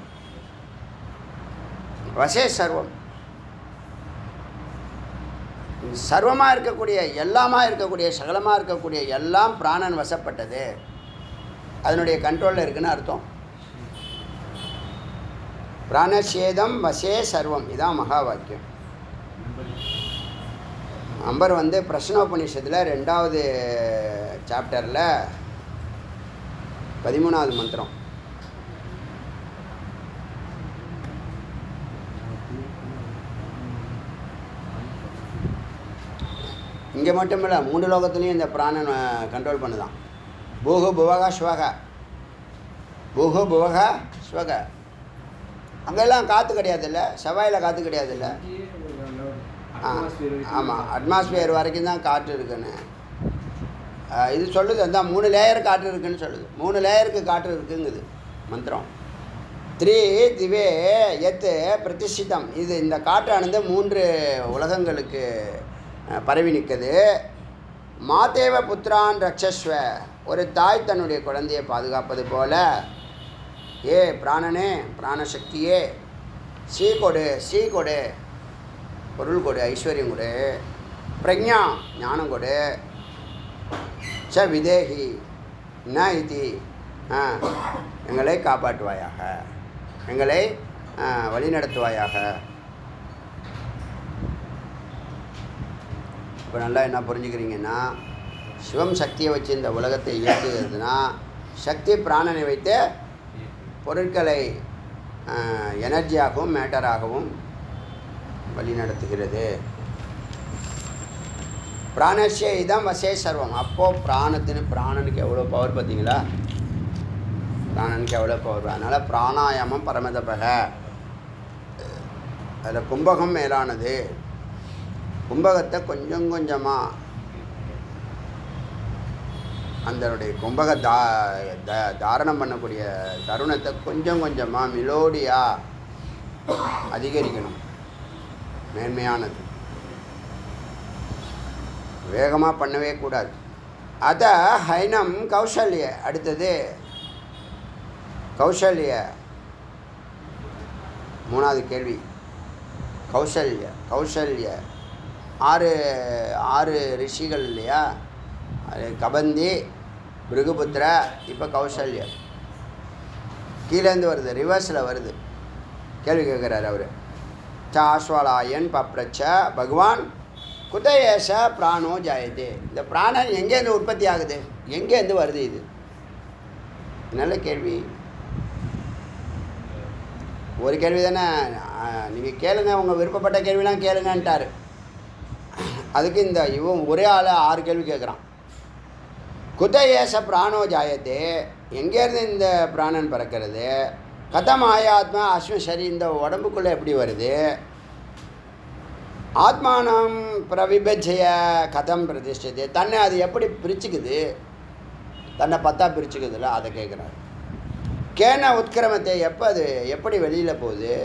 சர்வமாக இருக்கக்கூடிய, எல்லாமாக இருக்கக்கூடிய, சகலமாக இருக்கக்கூடிய எல்லாம் பிராணன் வசப்பட்டது, அதனுடைய கண்ட்ரோலில் இருக்குன்னு அர்த்தம். பிராணஸ்யேதம் வசே சர்வம், இதான் மகா வாக்கியம். அம்பர் பிரஷ்னோபனிஷத்தில் 2வது சாப்டரில் 13வது மந்திரம். இங்கே மட்டும் இல்லை, 3 லோகத்துலேயும் இந்த பிராணன் கண்ட்ரோல் பண்ணுதான். பூஹு புவகா ஸ்வக. அங்கெல்லாம் காற்று கிடையாது இல்லை, செவ்வாயில் காற்று கிடையாது இல்லை. ஆமாம், அட்மாஸ்பியர் வரைக்கும் தான் காற்று இருக்குன்னு இது சொல்லுது. அந்த 3 லேயர் காற்று இருக்குதுன்னு சொல்லுது. 3 லேயருக்கு காற்று இருக்குங்குது மந்திரம். 3 திவே எத்து பிரதிஷ்டிதம், இது இந்த காற்றானது 3 உலகங்களுக்கு பரவி நிற்குது. மாதேவ புத்திரான் ரக்ஷஸ்வ, ஒரு தாய் தன்னுடைய குழந்தையை பாதுகாப்பது போல, ஏ பிராணனே, பிராணசக்தியே, சீ கொடு பொருள் கொடு, ஐஸ்வர்யம் கொடு, பிரஜா ஞானம் கொடு, ச விதேகி ந இதி எங்களை காப்பாற்றுவாயாக, எங்களை வழிநடத்துவாயாக. இப்போ நல்லா என்ன புரிஞ்சுக்கிறீங்கன்னா, சிவம் சக்தியை வச்சு இந்த உலகத்தை இயக்குகிறதுனா சக்தி பிராணனை வைத்து பொருட்களை எனர்ஜியாகவும் மேட்டராகவும் வழி நடத்துகிறது. பிராணஸ்ய இதம் வசே சர்வம். அப்போது பிராணனுக்கு எவ்வளோ பவர் பார்த்தீங்களா? பிராணனுக்கு எவ்வளோ பவர். அதனால் பிராணாயாமம் பரமதபக. அதில் கும்பகம் மேலானது. கும்பகத்தை கொஞ்சம் கொஞ்சமாக அதனுடைய கும்பக தாரணம் பண்ணக்கூடிய தருணத்தை கொஞ்சம் கொஞ்சமாக மிலோடியாக அதிகரிக்கணும். மேன்மையானது வேகமாக பண்ணவே கூடாது. அதை ஹைனம் கௌசல்ய. அடுத்தது கௌசல்ய. மூணாவது கேள்வி கௌசல்ய. ஆறு ரிஷிகள் இல்லையா? கபந்தி, பிருகுபுத்திர, இப்போ கௌசல்யம். கீழேருந்து வருது, ரிவர்ஸில் வருது. கேள்வி கேட்குறாரு அவர். ஆஸ்வாலாயன் பப்ரச்ச பகவான் குதயேஷ பிராணோ ஜாயதே. இந்த பிராணன் எங்கேருந்து உற்பத்தி ஆகுது, எங்கேருந்து வருது? இது நல்ல கேள்வி. ஒரு கேள்வி தானே, நீங்கள் கேளுங்க, உங்கள் விருப்பப்பட்ட கேள்விலாம் கேளுங்கன்ட்டார். அதுக்கு இந்த இவன் ஒரே ஆள் 6 கேள்வி கேட்குறான். குதயேஷ பிராணோ ஜாயத்தே, எங்கேருந்து இந்த பிராணன் பிறக்கிறது? கதம் ஆயாத்மா அஸ்மசரி, இந்த உடம்புக்குள்ளே எப்படி வருது? ஆத்மானம் பிரவிபஜய கதம் பிரதிஷ்டது, தன்னை அது எப்படி பிரிச்சுக்குது? தன்னை 10 பிரிச்சுக்குதுல்ல, அதை கேட்குறாரு. கேன உத்கிரமத்தை, எப்போ அது எப்படி வெளியில் போகுது?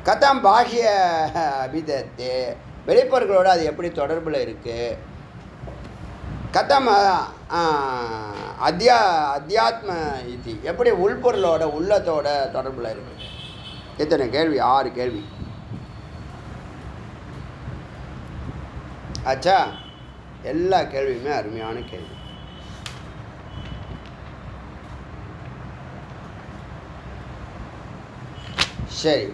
கதம் பாகிய அபிதத்தே, வெளிப்பொருட்களோடு அது எப்படி தொடர்பில் இருக்குது? கதம் அத்தியாத்ம இது, எப்படி உள்பொருளோட உள்ளத்தோட தொடர்பில் இருக்குது? எத்தனை கேள்வி? 6 கேள்வி. ஆச்சா? எல்லா கேள்வியுமே அருமையான கேள்வி. சரி.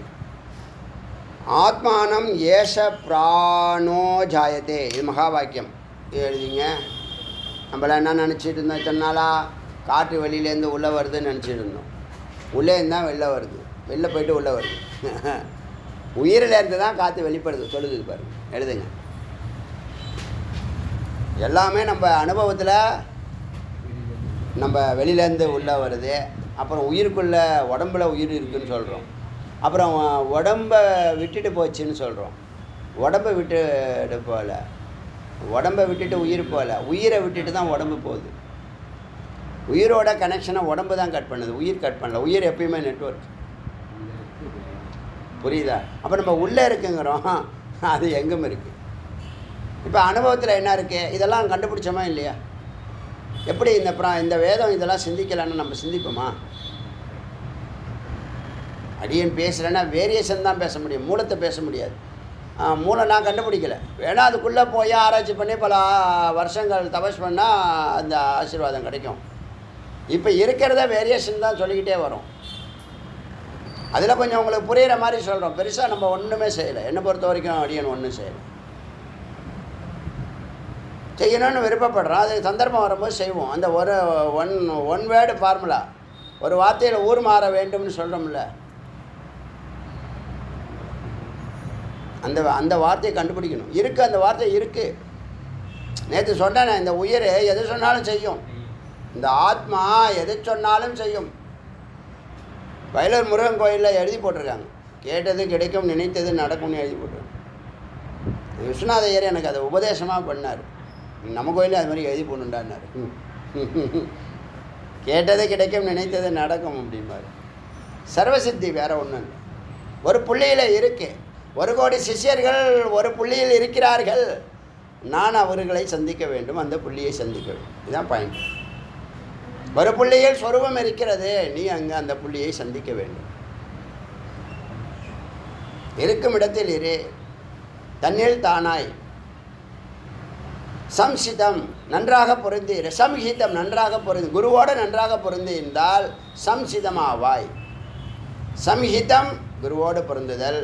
ஆத்மானம் ஏஷ பிராணோ ஜாயத்தே, இது மகா வாக்கியம். இது எழுதிங்க. நம்மளாம் என்ன நினச்சிட்டு இருந்தோம்? இத்தனை நாளாக காற்று வெளியிலேருந்து உள்ளே வருதுன்னு நினச்சிட்டு இருந்தோம். உள்ளேருந்து தான் வெளில வருது, வெளில போயிட்டு உள்ளே வருது. உயிரிலேருந்து தான் காற்று வெளிப்படுது சொல்லுது பாருங்க. எழுதுங்க. எல்லாமே நம்ம அனுபவத்தில் நம்ம வெளியிலேருந்து உள்ளே வருது. அப்புறம் உயிருக்குள்ளே உடம்பில் உயிர் இருக்குதுன்னு சொல்கிறோம். அப்புறம் உடம்பை விட்டுட்டு போச்சுன்னு சொல்கிறோம். உடம்பை விட்டுட்டு போகல, உடம்பை விட்டுட்டு உயிர் போகல, உயிரை விட்டுட்டு தான் உடம்பு போகுது. உயிரோட கனெக்ஷனை உடம்பு தான் கட் பண்ணுது, உயிர் கட் பண்ணல. உயிர் எப்பயுமே நெட்வொர்க். புரியுதா? அப்போ நம்ம உள்ளே இருக்குங்கிறோம், அது எங்கும் இருக்குது. இப்போ அனுபவத்தில் என்ன இருக்குது? இதெல்லாம் கண்டுபிடிச்சோமா இல்லையா? எப்படி இந்த வேதம் இதெல்லாம் சிந்திக்கலான்னு நம்ம சிந்திப்போமா? அடியன் பேசுகிறேன்னா வேரியேஷன் தான் பேச முடியும், மூலத்தை பேச முடியாது. மூளை நான் கண்டுபிடிக்கலை. வேணால் அதுக்குள்ளே போய் ஆராய்ச்சி பண்ணி பல வருஷங்கள் தபஸ் பண்ணால் அந்த ஆசீர்வாதம் கிடைக்கும். இப்போ இருக்கிறத வேரியேஷன் தான் சொல்லிக்கிட்டே வரும். அதில் கொஞ்சம் உங்களுக்கு புரிகிற மாதிரி சொல்கிறோம். பெருசாக நம்ம ஒன்றுமே செய்யலை. என்னை பொறுத்த வரைக்கும் அடியன் ஒன்றும் செய்யலை. செய்யணும்னு விருப்பப்படுறோம், அது சந்தர்ப்பம் வரும்போது செய்வோம். அந்த ஒன் வேர்டு ஃபார்முலா, ஒரு வார்த்தையில் ஊர் மாற வேண்டும்னு சொல்கிறோம்ல, அந்த வார்த்தையை கண்டுபிடிக்கணும். இருக்குது, அந்த வார்த்தை இருக்குது. நேற்று சொன்னேன், இந்த உயிர் எது சொன்னாலும் செய்யும். இந்த ஆத்மா எது சொன்னாலும் செய்யும். வயலூர் முருகன் கோயிலில் எழுதி போட்டிருக்காங்க, கேட்டது கிடைக்கும், நினைத்தது நடக்கும்னு எழுதி போட்டிருக்காங்க. விஸ்வநாத ஐயர் எனக்கு அதை உபதேசமாக பண்ணார். நம்ம கோயிலே அது மாதிரி எழுதி போடணுண்டான்னாரு. கேட்டது கிடைக்கும், நினைத்தது நடக்கும் அப்படிம்பாரு. சர்வசித்தி வேறு ஒன்றும் இல்லை. ஒரு புள்ளியில் இருக்கு. 1 கோடி சிஷ்யர்கள் ஒரு புள்ளியில் இருக்கிறார்கள். நான் அவர்களை சந்திக்க வேண்டும், அந்த புள்ளியை சந்திக்க வேண்டும். இதுதான் பாயிண்ட். ஒரு புள்ளியில் சொரூபம் இருக்கிறது, நீ அங்கே அந்த புள்ளியை சந்திக்க வேண்டும். இருக்கும் இடத்தில் இரு, தன்னில் தானாய். சம்சிதம் நன்றாக பொருந்தி, சம்ஹிதம் நன்றாக பொருந்தி, குருவோடு நன்றாக பொருந்தி இருந்தால் சம்சிதமாவாய். சம்ஹிதம் குருவோடு பொருந்துதல்,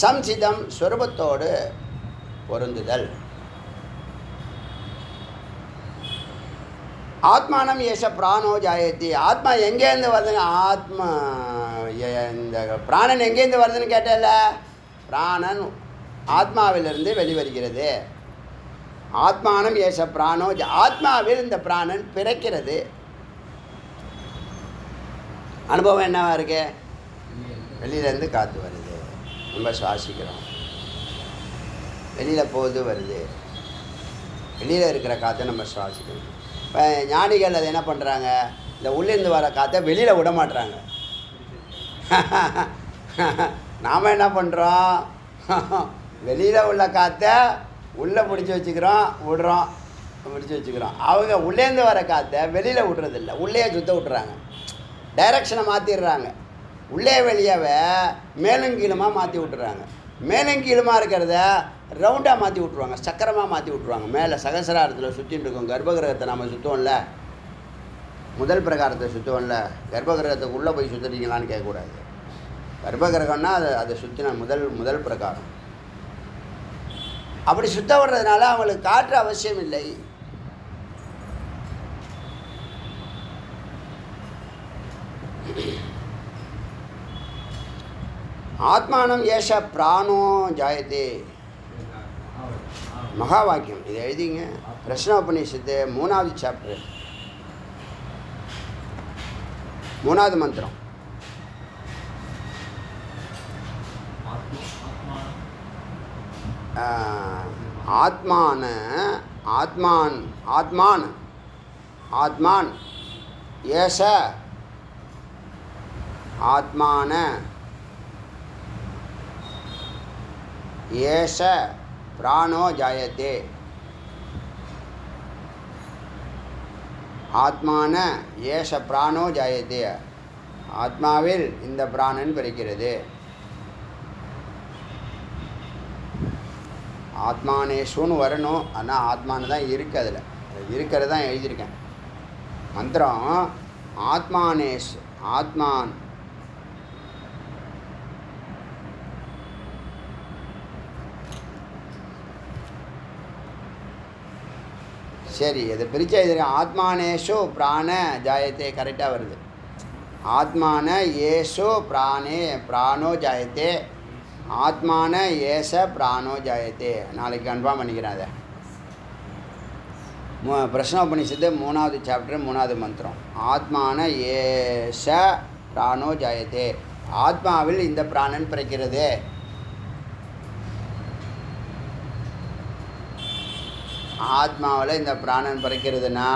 சம்சிதம் ஸ்வரூபத்தோடு பொருந்துதல். ஆத்மானம் ஏஷ பிராணோ ஜாயத்தி. ஆத்மா எங்கேருந்து வருதுன்னு, ஆத்மா இந்த பிராணன் எங்கேருந்து வருதுன்னு கேட்டல, பிராணன் ஆத்மாவிலிருந்து வெளிவருகிறது. ஆத்மானம் ஏஷ பிராணோ, ஆத்மாவில் இந்த பிராணன் பிறக்கிறது. அனுபவம் என்னவா இருக்கு? வெளியிலேருந்து காற்று வருது, நம்ம சுவாசிக்கிறோம், வெளியில் போகுது வருது, வெளியில் இருக்கிற காற்றை நம்ம சுவாசிக்கணும். இப்போ ஞானிகள் அதை என்ன பண்ணுறாங்க, இந்த உள்ளேருந்து வர காற்றை வெளியில் விட மாட்டுறாங்க. நாம் என்ன பண்ணுறோம், வெளியில் உள்ள காற்றை உள்ளே பிடிச்சி வச்சுக்கிறோம், விடுறோம், பிடிச்சி வச்சுக்கிறோம். அவங்க உள்ளேருந்து வர காற்றை வெளியில் விட்றதில்ல, உள்ளே சுத்த விட்டுறாங்க, டைரக்ஷனை மாற்றிடுறாங்க. உள்ளே வெளியவே மேலும் கீழுமாக மாற்றி விட்டுறாங்க. மேலும் கீழுமாக இருக்கிறத ரவுண்டாக மாற்றி விட்ருவாங்க, சக்கரமாக மாற்றி விட்ருவாங்க. மேலே சகசிராரத்தில் சுற்றின்னு இருக்கும். கர்ப்பகிரகத்தை நம்ம சுற்றுவோம்ல, முதல் பிரகாரத்தை சுற்றுவோம்ல, கர்ப்பகிரகத்துக்கு உள்ளே போய் சுற்றுறீங்களான்னு கேட்கக்கூடாது. கர்ப்பகிரகம்னா அதை சுற்றின முதல் பிரகாரம். அப்படி சுத்த விடுறதுனால அவங்களுக்கு காற்று அவசியம் இல்லை. ஆத்மானம் ஏஷ பிராணோ ஜாயத்தே. மகா வாக்கியம் இதை எழுதிங்க. பிரஷ்ன உபநிஷத்து 3வது சாப்டர் 3வது மந்திரம். ஆத்மான ஆத்மான் ஆத்மான் ஆத்மான் ஏஷ ஆத்மான ஏஷ பிராணோ ஜாயத்தே. ஆத்மான ஏஷ பிராணோ ஜாயத்தே. ஆத்மாவில் இந்த பிராணன் பிறக்கிறது. ஆத்மானேஷுன்னு வரணும், ஆனால் ஆத்மானு தான் இருக்குது. அதில் இருக்கிறது தான் எழுதியிருக்கேன் மந்திரம். ஆத்மானேஷ் ஆத்மான் சரி, இதை பிரித்து எழுதியிருக்கேன். ஆத்மானேஷு பிராண ஜாயத்தே கரெக்டாக வருது. ஆத்மான ஏஷு பிராணே பிராணோ ஜாயத்தே. ஆத்மான ஏஷ பிராணோ ஜாயத்தே. நாளைக்கு கன்ஃபார்ம் பண்ணிக்கிறேன் அதை. பிரஷ்ன உபநிஷத்து 3வது சாப்டர் 3வது மந்திரம். ஆத்மான ஏஷ பிராணோ ஜாயத்தே. ஆத்மாவில் இந்த பிராணன் பிறக்கிறது. ஆத்மாவில் இந்த பிராணன் பிறக்கிறதுனா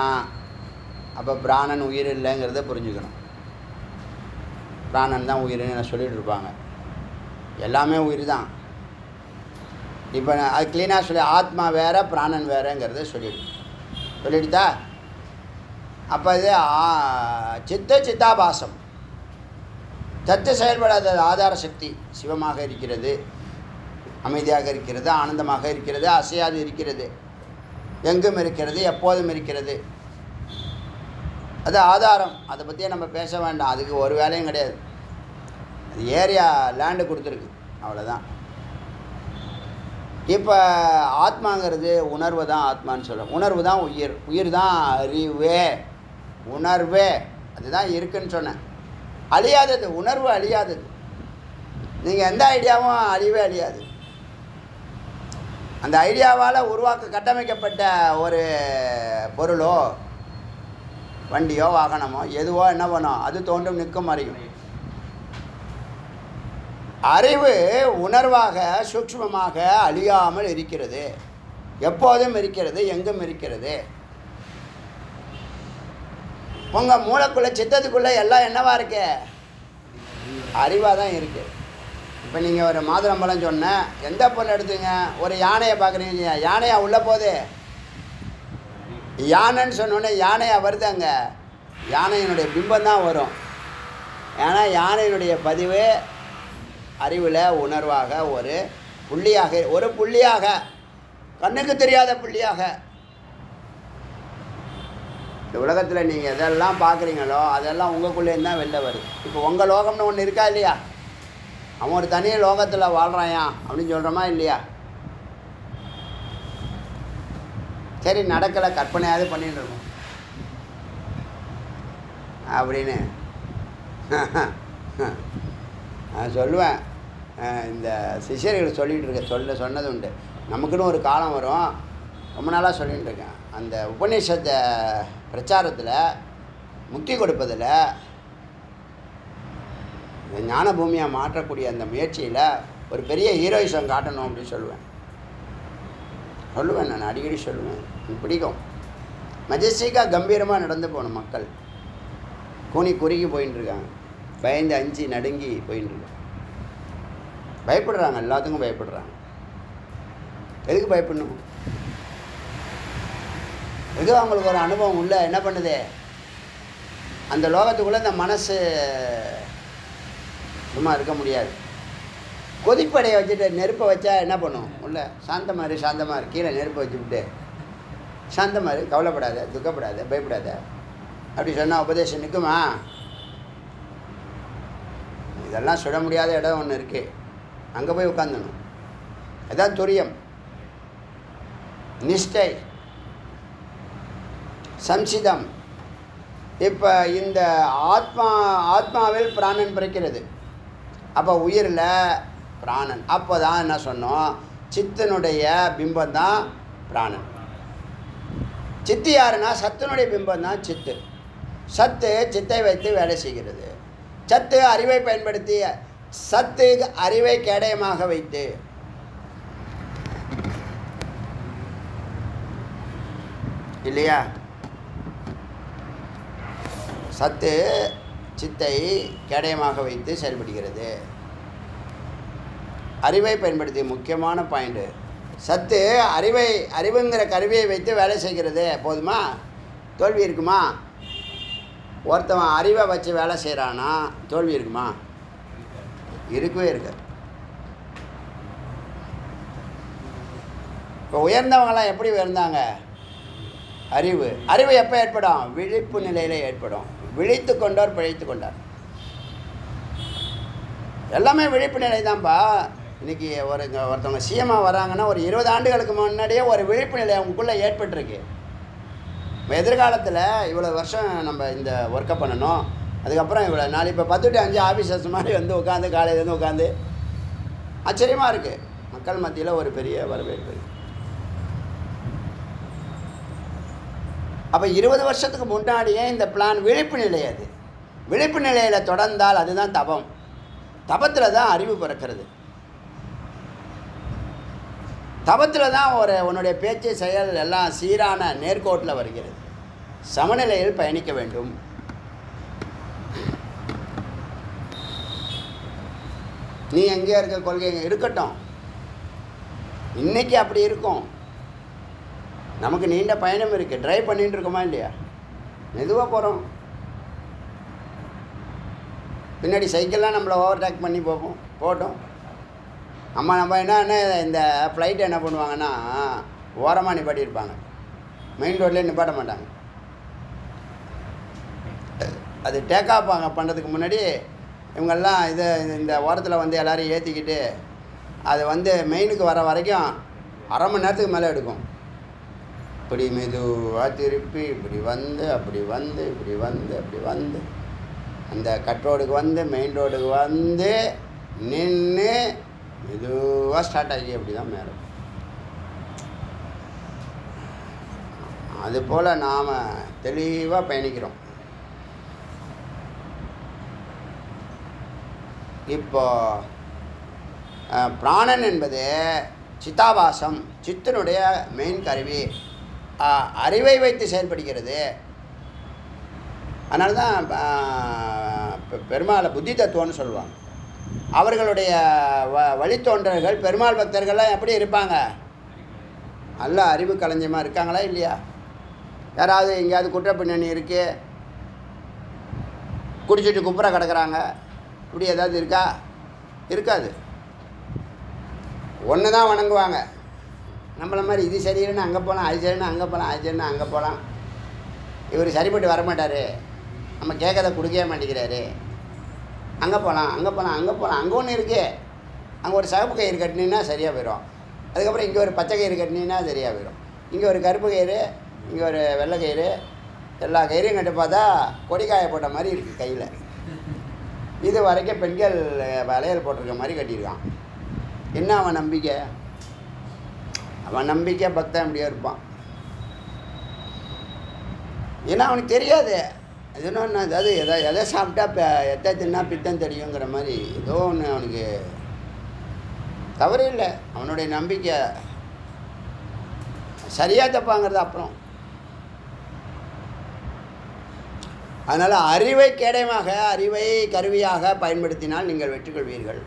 அப்போ பிராணன் உயிர் இல்லைங்கிறத புரிஞ்சுக்கணும். பிராணன் தான் உயிர்னு சொல்லிகிட்டு இருப்பாங்க. எல்லாமே உயிர் தான். இப்போ அது க்ளீனாக சொல்லி ஆத்மா வேறு பிராணன் வேறுங்கிறத சொல்லிடுதா. அப்போ இது சித்தாபாசம். சத்து செயல்படாத ஆதார சக்தி சிவமாக இருக்கிறது, அமைதியாக இருக்கிறது, ஆனந்தமாக இருக்கிறது, அசையாது இருக்கிறது, எங்கும் இருக்கிறது, எப்போதும் இருக்கிறது. அது ஆதாரம். அதை பற்றியே நம்ம பேச வேண்டாம், அதுக்கு ஒரு வேலையும் கிடையாது. அது ஏரியா லேண்டு கொடுத்துருக்கு, அவ்வளோதான். இப்போ ஆத்மாங்கிறது உணர்வு தான் ஆத்மான்னு சொல்கிறோம். உணர்வு தான் உயிர், உயிர் தான் அறிவே, உணர்வே அதுதான் இருக்குன்னு சொன்னேன். அழியாதது, உணர்வு அழியாதது. நீங்கள் எந்த ஐடியாவும் அழிவே அழியாது. அந்த ஐடியாவால் கட்டமைக்கப்பட்ட ஒரு பொருளோ வண்டியோ வாகனமோ எதுவோ என்ன பண்ணும், அது தோன்றும் நிற்கும் அறியும். அறிவு உணர்வாக சூக்ஷ்மமாக அழியாமல் இருக்கிறது, எப்போதும் இருக்கிறது, எங்கும் இருக்கிறது. உங்கள் மூளைக்குள்ளே சித்தத்துக்குள்ளே எல்லாம் என்னவா இருக்கு, அறிவாக தான் இருக்குது. இப்போ நீங்கள் ஒரு மாதுளம்பழம் சொன்ன எந்த பொருள் எடுத்துங்க, ஒரு யானையை பார்க்குறீங்க, யானையா உள்ளே போகுது, யானைன்னு சொன்னோடனே யானையா வருது, அங்கே யானையினுடைய பிம்பம் தான் வரும். ஏன்னா யானையினுடைய பதிவு அறிவில் உணர்வாக ஒரு புள்ளியாக கண்ணுக்கு தெரியாத புள்ளியாக இந்த உலகத்தில் நீங்கள் எதெல்லாம் பார்க்குறீங்களோ அதெல்லாம் உங்களுக்குள்ளேருந்து தான் வெளில வருது. இப்போ உங்கள் லோகம்னு ஒன்று இருக்கா இல்லையா? அவன் ஒரு தனி லோகத்தில் வாழ்கிறாயா அப்படின்னு சொல்கிறோமா இல்லையா? சரி, நடக்கலை, கற்பனையாவது பண்ணிட்டு இருக்கோம் அப்படின்னு நான் சொல்லுவேன். இந்த சிஷ்யர்கள் சொல்லிகிட்டு சொன்னது உண்டு. நமக்குன்னு ஒரு காலம் வரும், ரொம்ப நாளாக சொல்லிகிட்டு இருக்கேன். அந்த உபநிஷத்தை பிரச்சாரத்தில், முக்தி கொடுப்பதில், இந்த ஞான பூமியாக மாற்றக்கூடிய அந்த முயற்சியில் ஒரு பெரிய ஹீரோயிசம் காட்டணும் அப்படின்னு சொல்லுவேன். நான் அடிக்கடி சொல்லுவேன். எனக்கு பிடிக்கும். மெஜஸ்டிக்காக கம்பீரமாக நடந்து போகணும். மக்கள் கூனி குறுகி போயின்னு இருக்காங்க, பயந்து அஞ்சு நடுங்கி போயின்னு இருக்காங்க, பயப்படுறாங்க, எல்லாத்துக்கும் பயப்படுறாங்க. எதுக்கு பயப்படணும்? ஏதோ அவங்களுக்கு ஒரு அனுபவம் உள்ள என்ன பண்ணுது, அந்த லோகத்துக்குள்ளே இந்த மனசு சும்மா இருக்க முடியாது. கொதிப்படையை வச்சுட்டு நெருப்பை வச்சா என்ன பண்ணும்? உள்ள சாந்தமாக கீழே நெருப்பை வச்சுக்கிட்டு சாந்தமாக கவலைப்படாத, துக்கப்படாத, பயப்படாத அப்படி சொன்னால் உபதேசம் நிற்குமா? இதெல்லாம் சுட முடியாத இடம் ஒன்று இருக்குது, அங்கே போய் உட்காந்துணும். அதுதான் துரியம், நிஷ்டை, சம்சிதம். இப்போ இந்த ஆத்மாவில் பிராணன் பிறக்கிறது. அப்போ உயிரில் பிராணன். அப்போ தான் என்ன சொன்னோம், சித்தனுடைய பிம்பம் தான் பிராணன். சித்து யாருன்னா சத்தினுடைய பிம்பம் தான் சித்து. சத்து சித்தை வைத்து வேலை செய்கிறது. சத்து அறிவை பயன்படுத்தி, சத்து அறிவை கேடயமாக வைத்து. இல்லையா? சத்து சித்தை கேடயமாக வைத்து செயல்படுகிறது. அறிவை பயன்படுத்தி, முக்கியமான பாயிண்ட்டு. சத்து அறிவுங்கிற கருவியை வைத்து வேலை செய்கிறது. போதுமா? தோல்வி இருக்குமா? ஒருத்தவன் அறிவை வச்சு வேலை செய்கிறான்னா தோல்வி இருக்குமா? இருக்கவே இருக்காது. இப்போ உயர்ந்தவங்களாம் எப்படி உயர்ந்தாங்க? அறிவு எப்போ ஏற்படும்? விழிப்பு நிலையில் ஏற்படும். விழித்து கொண்டார் பிழைத்து கொண்டார். எல்லாமே விழிப்பு நிலை தான்ப்பா. இன்றைக்கி ஒருத்தவங்க சிஎம்மாக வராங்கன்னா ஒரு 20 ஆண்டுகளுக்கு முன்னாடியே ஒரு விழிப்பு நிலை அவங்களுக்குள்ளே ஏற்பட்டுருக்கு. எதிர்காலத்தில் இவ்வளோ வருஷம் நம்ம இந்த ஒர்க்கை பண்ணணும், அதுக்கப்புறம் இவ்வளோ நாள் இப்போ 10 to 5 ஆஃபீஸர்ஸ் மாதிரி வந்து உட்காந்து காலையிலேருந்து உட்காந்து ஆச்சரியமாக இருக்குது. மக்கள் மத்தியில் ஒரு பெரிய வரவேற்பு. அப்போ 20 வருஷத்துக்கு முன்னாடியே இந்த பிளான் விழிப்பு நிலை. அது விழிப்பு நிலையில் தொடர்ந்தால் அதுதான் தபம். தபத்தில் தான் அறிவு பிறக்கிறது. தபத்தில் தான் உன்னுடைய பேச்சு செயல் எல்லாம் சீரான நேர்கோட்டில் வருகிறது. சமநிலையில் பயணிக்க வேண்டும். நீ எங்கேயா இருக்க கொள்கை இருக்கட்டும், இன்றைக்கி அப்படி இருக்கும். நமக்கு நீண்ட பயணம் இருக்குது. ட்ரைவ் பண்ணிகிட்டு இருக்கோமா இல்லையா? மெதுவாக போகிறோம். பின்னாடி சைக்கிள்லாம் நம்மளை ஓவர்டேக் பண்ணி போட்டோம். நம்ம என்ன இந்த ஃப்ளைட்டை என்ன பண்ணுவாங்கன்னா ஓரமாக நிப்பாட்டியிருப்பாங்க, மெயின் ரோட்லேயே நிப்பாட்ட மாட்டாங்க. அது டேக் ஆஃப் பண்ணுறதுக்கு முன்னாடி இவங்கெல்லாம் இந்த ஓரத்தில் வந்து எல்லோரும் ஏற்றிக்கிட்டு அது வந்து மெயினுக்கு வர வரைக்கும் அரை மணி நேரத்துக்கு மேலே எடுக்கும். இப்படி மெதுவாக திருப்பி இப்படி வந்து அப்படி வந்து இப்படி வந்து அப்படி வந்து அந்த கட் ரோடுக்கு வந்து மெயின் ரோடுக்கு வந்து நின்று மெதுவாக ஸ்டார்ட் ஆகி அப்படி தான் மேலே. அதுபோல் நாம் தெளிவாக பயணிக்கிறோம். இப்போ பிராணன் என்பது சித்தாபாசம், சித்தனுடைய மெயின் கருவி, அறிவை வைத்து செயல்படுகிறது. அதனால தான் பெருமாளை புத்தி தத்துவம்னு சொல்லுவாங்க. அவர்களுடைய வழித்தோன்றர்கள் பெருமாள் பக்தர்கள்லாம் எப்படி இருப்பாங்க? நல்ல அறிவு களஞ்சியமாக இருக்காங்களா இல்லையா? யாராவது எங்கேயாவது குற்ற பின்னணி இருக்குது, குடிச்சிட்டு குப்புற கிடக்கிறாங்க, இப்படி ஏதாவது இருக்கா? இருக்காது. ஒன்று தான் வணங்குவாங்க. நம்மள மாதிரி இது சரியில்லைன்னு அங்கே போகலாம், அது சரின்னு அங்கே போகலாம், அது சரின்னு அங்கே போகலாம். இவர் சரிப்பட்டு வரமாட்டார், நம்ம கேட்கறத கொடுக்கவே மாட்டேங்கிறாரு. அங்கே போகலாம், அங்கே போகலாம், அங்கே போகலாம். அங்கே ஒன்று இருக்குது, அங்கே ஒரு சிவப்பு கயிறு கட்டினீங்கன்னா சரியாக போயிடும். அதுக்கப்புறம் இங்கே ஒரு பச்சை கயிறு கட்டினீங்கன்னா சரியாக போயிடும். இங்கே ஒரு கருப்பு கயிறு, இங்கே ஒரு வெள்ளை கயிறு, எல்லா கயிறையும் கட்டி பார்த்தா கொடிக்காய போட்ட மாதிரி இருக்குது கையில். இது வரைக்கும் பெண்கள் வளையல் போட்டிருக்க மாதிரி கட்டியிருக்கான். என்ன அவன் நம்பிக்கை? அவன் நம்பிக்கை பக்தன் அப்படியே இருப்பான். ஏன்னா அவனுக்கு தெரியாது. அது என்ன, அதாவது எதை சாப்பிட்டா எத்தை தின்னா பித்தம் தெரியுங்கிற மாதிரி ஏதோ ஒன்று அவனுக்கு தவறு இல்லை. அவனுடைய நம்பிக்கை சரியாக தப்பாங்கிறது அப்புறம். அதனால் அறிவை கேடயமாக, அறிவை கருவியாக பயன்படுத்தினால் நீங்கள் வெற்றி கொள்வீர்கள்.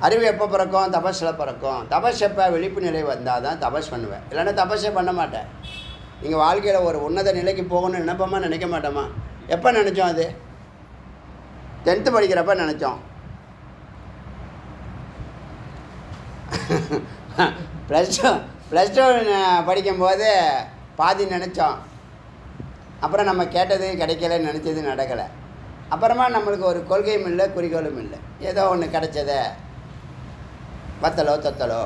அறிவு எப்போ பிறக்கும்? தபஸில் பிறக்கும். தபஸ் எப்போ? விழிப்பு நிலை வந்தால் தான் தபஸ் பண்ணுவேன், இல்லைன்னா தபஸே பண்ண மாட்டேன். நீங்கள் வாழ்க்கையில் ஒரு உன்னத நிலைக்கு போகணும்னு நினைப்போமா? நினைக்க மாட்டோமா? எப்போ நினச்சோம்? அது 10th படிக்கிறப்ப நினச்சோம். ப்ளஸ் டூ படிக்கும்போது பாதி நினச்சோம். அப்புறம் நம்ம கேட்டது கிடைக்கல, நினச்சது நடக்கலை. அப்புறமா நம்மளுக்கு ஒரு கொள்கையும் இல்லை, குறிக்கோளும் இல்லை. ஏதோ ஒன்று கிடைச்சத வத்தலோ தொத்தலோ,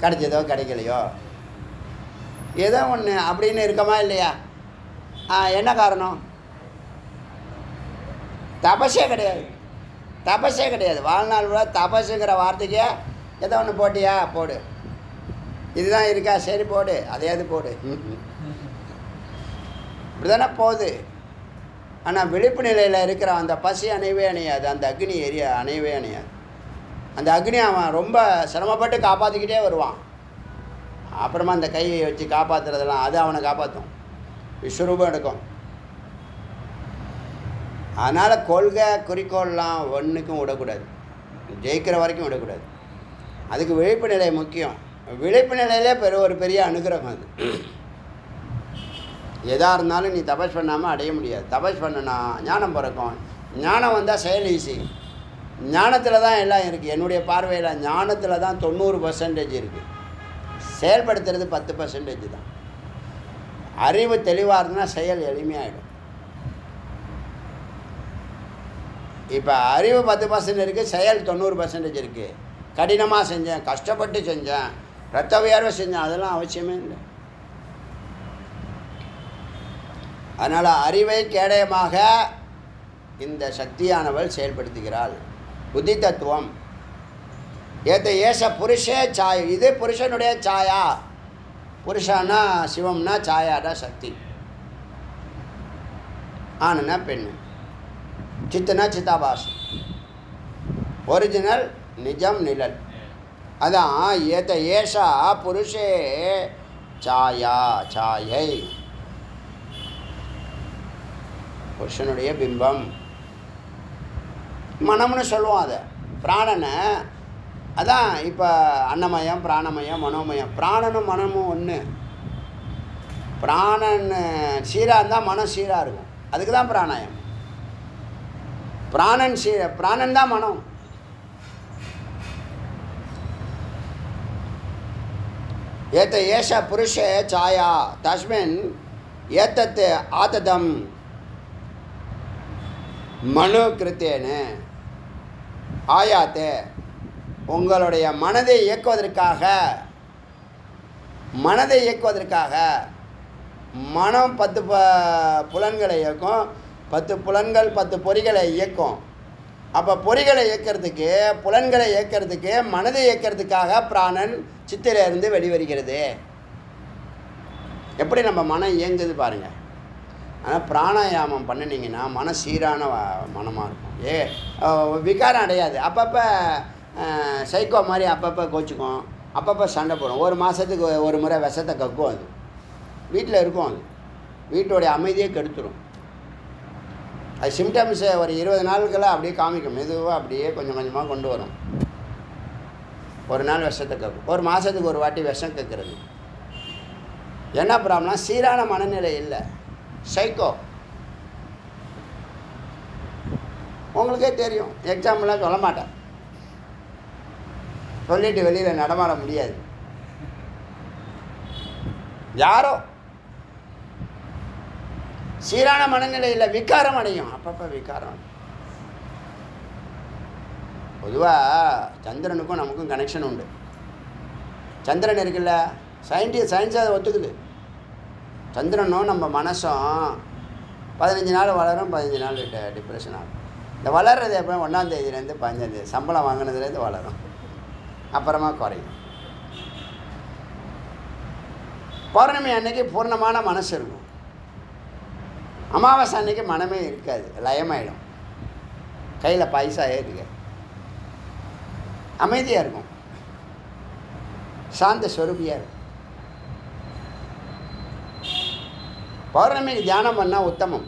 கிடைச்சதோ கிடைக்கலையோ, ஏதோ ஒன்று அப்படின்னு இருக்கமா இல்லையா? என்ன காரணம்? தபஸே கிடையாது. தபஸே கிடையாது. வாழ்நாள் கூட தபஸுங்கிற வார்த்தைக்கே ஏதோ ஒன்று போட்டியா, போடு. இதுதான் இருக்கா, சரி போடு, அதையாவது போடு. இப்படி தானே போகுது. ஆனால் விழிப்பு நிலையில் இருக்கிற அந்த பசி அணையவே அணையாது, அந்த அக்னி அணையவே அணையாது. அந்த அக்னி அவன் ரொம்ப சிரமப்பட்டு காப்பாற்றிக்கிட்டே வருவான். அப்புறமா அந்த கையை வச்சு காப்பாற்றுறதெல்லாம் அது அவனை காப்பாற்றும், விஸ்வரூபம் எடுக்கும். அதனால் கொள்கை குறிக்கோள்லாம் ஒன்றுக்கும் விடக்கூடாது, ஜெயிக்கிற வரைக்கும் விடக்கூடாது. அதுக்கு விழிப்பு நிலை முக்கியம். விழிப்பு நிலையிலே ஒரு பெரிய அனுகிரகம் அது. எதாக இருந்தாலும் நீ தபஸ் பண்ணாமல் அடைய முடியாது. தபஸ் பண்ணனா ஞானம் பிறக்கும். ஞானம் வந்தால் செயல் ஈஸி. ஞானத்தில் தான் எல்லாம் இருக்குது. என்னுடைய பார்வையில் ஞானத்தில் தான் 90% இருக்குது. செயல்படுத்துறது 10% தான். அறிவு தெளிவாக இருந்ததுன்னா செயல் எளிமையாகிடும். இப்போ அறிவு 10% இருக்குது, செயல் 90% இருக்குது. கடினமாக செஞ்சேன், கஷ்டப்பட்டு செஞ்சேன், ரத்த வியர்வை செஞ்சேன், அதெல்லாம் அவசியமே இல்லை. அதனால் அறிவை கேடயமாக இந்த சக்தியானவள் செயல்படுத்துகிறாள். புத்தி தத்துவம். ஏச புருஷே சாய். இது புருஷனுடைய சாயா. புருஷன்னா சிவம்னா, சாயாடா சக்தி. ஆணுன்னா பெண்ணு, சித்துனா சித்தாபாசம், ஒரிஜினல் நிஜம் நிழல். அதான் ஏஷா புருஷே சாயா, சாயை, புருஷனுடைய பிம்பம். மனம்னு சொல்லுவோம் அதை, பிராணனை. அதான் இப்போ அன்னமயம், பிராணமயம், மனோமயம். பிராணனும் மனமும் ஒன்று. பிராணன் சீராக இருந்தால் மனம் சீராக இருக்கும். அதுக்கு தான் பிராணாயம். பிராணன் தான் மனம். ஏஷ புருஷ சாயா தஸ்மின் ஏத்தத் ஆததம் மனு கிருத்தேன்னு ஆயாத்தே. உங்களுடைய மனதை இயக்குவதற்காக மனம் 10 புலன்களை இயக்கும். 10 புலன்கள் 10 பொறிகளை இயக்கும். அப்போ பொறிகளை இயக்கிறதுக்கு, புலன்களை இயக்கிறதுக்கு, மனதை இயக்கிறதுக்காக பிராணன் சித்திலிருந்து வெளிவருகிறது. எப்படி நம்ம மனம் இயங்குது பாருங்கள். ஆனால் பிராணாயாமம் பண்ணினீங்கன்னா மனம் சீரான மனமாக இருக்கும். விகாரம் அடையாது. அப்பப்போ சைக்கோ மாதிரி அப்பப்போ கோச்சிக்கும், அப்பப்போ சண்டை போடும். ஒரு மாதத்துக்கு ஒரு முறை விஷத்தை கக்கும். அது வீட்டில் இருக்கும். அது வீட்டோடைய அமைதியை கெடுத்துடும். அது சிம்டம்ஸை ஒரு 20 நாளுக்கெல்லாம் அப்படியே காமிக்கும். மெதுவாக அப்படியே கொஞ்சம் கொஞ்சமாக கொண்டு வரும். ஒரு நாள் விஷத்தை கக்கும், ஒரு மாதத்துக்கு ஒரு வாட்டி விஷம் கக்கிறது. என்ன ப்ராப்ளம்னா சீரான மனநிலை இல்லை, சைக்கோ. உங்களுக்கே தெரியும். எக்ஸாம்பிளாக சொல்ல மாட்டேன், சொல்லிட்டு வெளியில் நடமாட முடியாது. யாரோ சீரான மனநிலையில் விகாரம் அடையும், அப்பப்போ விகாரம். பொதுவாக சந்திரனுக்கும் நமக்கும் கனெக்ஷன் உண்டு. சந்திரன் இருக்குல்ல, சயின்ஸ் அதை ஒத்துக்குது. சந்திரனும் நம்ம மனசும் 15 நாள் வளரும், 15 நாள் டிப்ரெஷன் ஆகும். இந்த வளர்றது எப்போ 1ஆம் தேதியிலேருந்து 15ஆம் தேதி சம்பளம் வாங்கினதுலேருந்து வளரும், அப்புறமா குறையும். பௌர்ணமி அன்னைக்கு பூர்ணமான மனசு இருக்கும். அமாவாசை அன்னைக்கு மனமே இருக்காது, லயமாயிடும். கையில் பைசா ஏறுங்க, அமைதியாக இருக்கும், சாந்த ஸ்வரூபியாக இருக்கும். பௌர்ணமிக்கு தியானம் பண்ணால் உத்தமம்.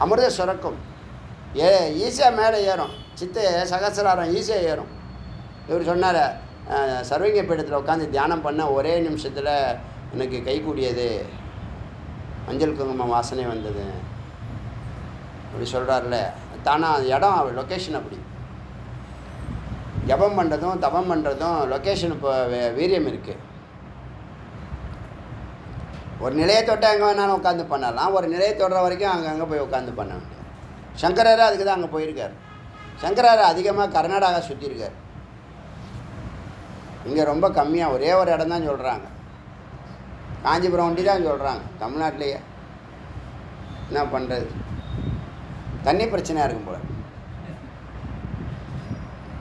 அமிர்த சுரக்கும், ஈஸியாக மேலே ஏறும். சித்த சகசிராரம் ஈஸியாக ஏறும். இவர் சொன்னார், சர்வங்க பீடத்தில் உட்காந்து தியானம் பண்ண ஒரே நிமிஷத்தில் எனக்கு கைகூடியது, மஞ்சள் குங்குமம் வாசனை வந்தது அப்படி சொல்கிறார்ல. தானாக இடம் லொக்கேஷன் அப்படி. ஜபம் பண்ணுறதும் தபம் பண்ணுறதும் லொக்கேஷன் இப்போ வீரியம் இருக்குது. ஒரு நிலையை தொட்டால் எங்கே வேணாலும் உட்காந்து பண்ணலாம், ஒரு நிலையை தொடுற வரைக்கும் அங்கே போய் உட்காந்து பண்ண வேண்டியது. சங்கரர் அதுக்கு தான் அங்கே போயிருக்கார். சங்கரர் அதிகமாக கர்நாடகா சுற்றிருக்கார். இங்கே ரொம்ப கம்மியாக ஒரே ஒரு இடம் தான் சொல்கிறாங்க, காஞ்சிபுரம் ஒண்டி தான் சொல்கிறாங்க தமிழ்நாட்டிலேயே. என்ன பண்ணுறது, தண்ணி பிரச்சனையாக இருக்கும் போல.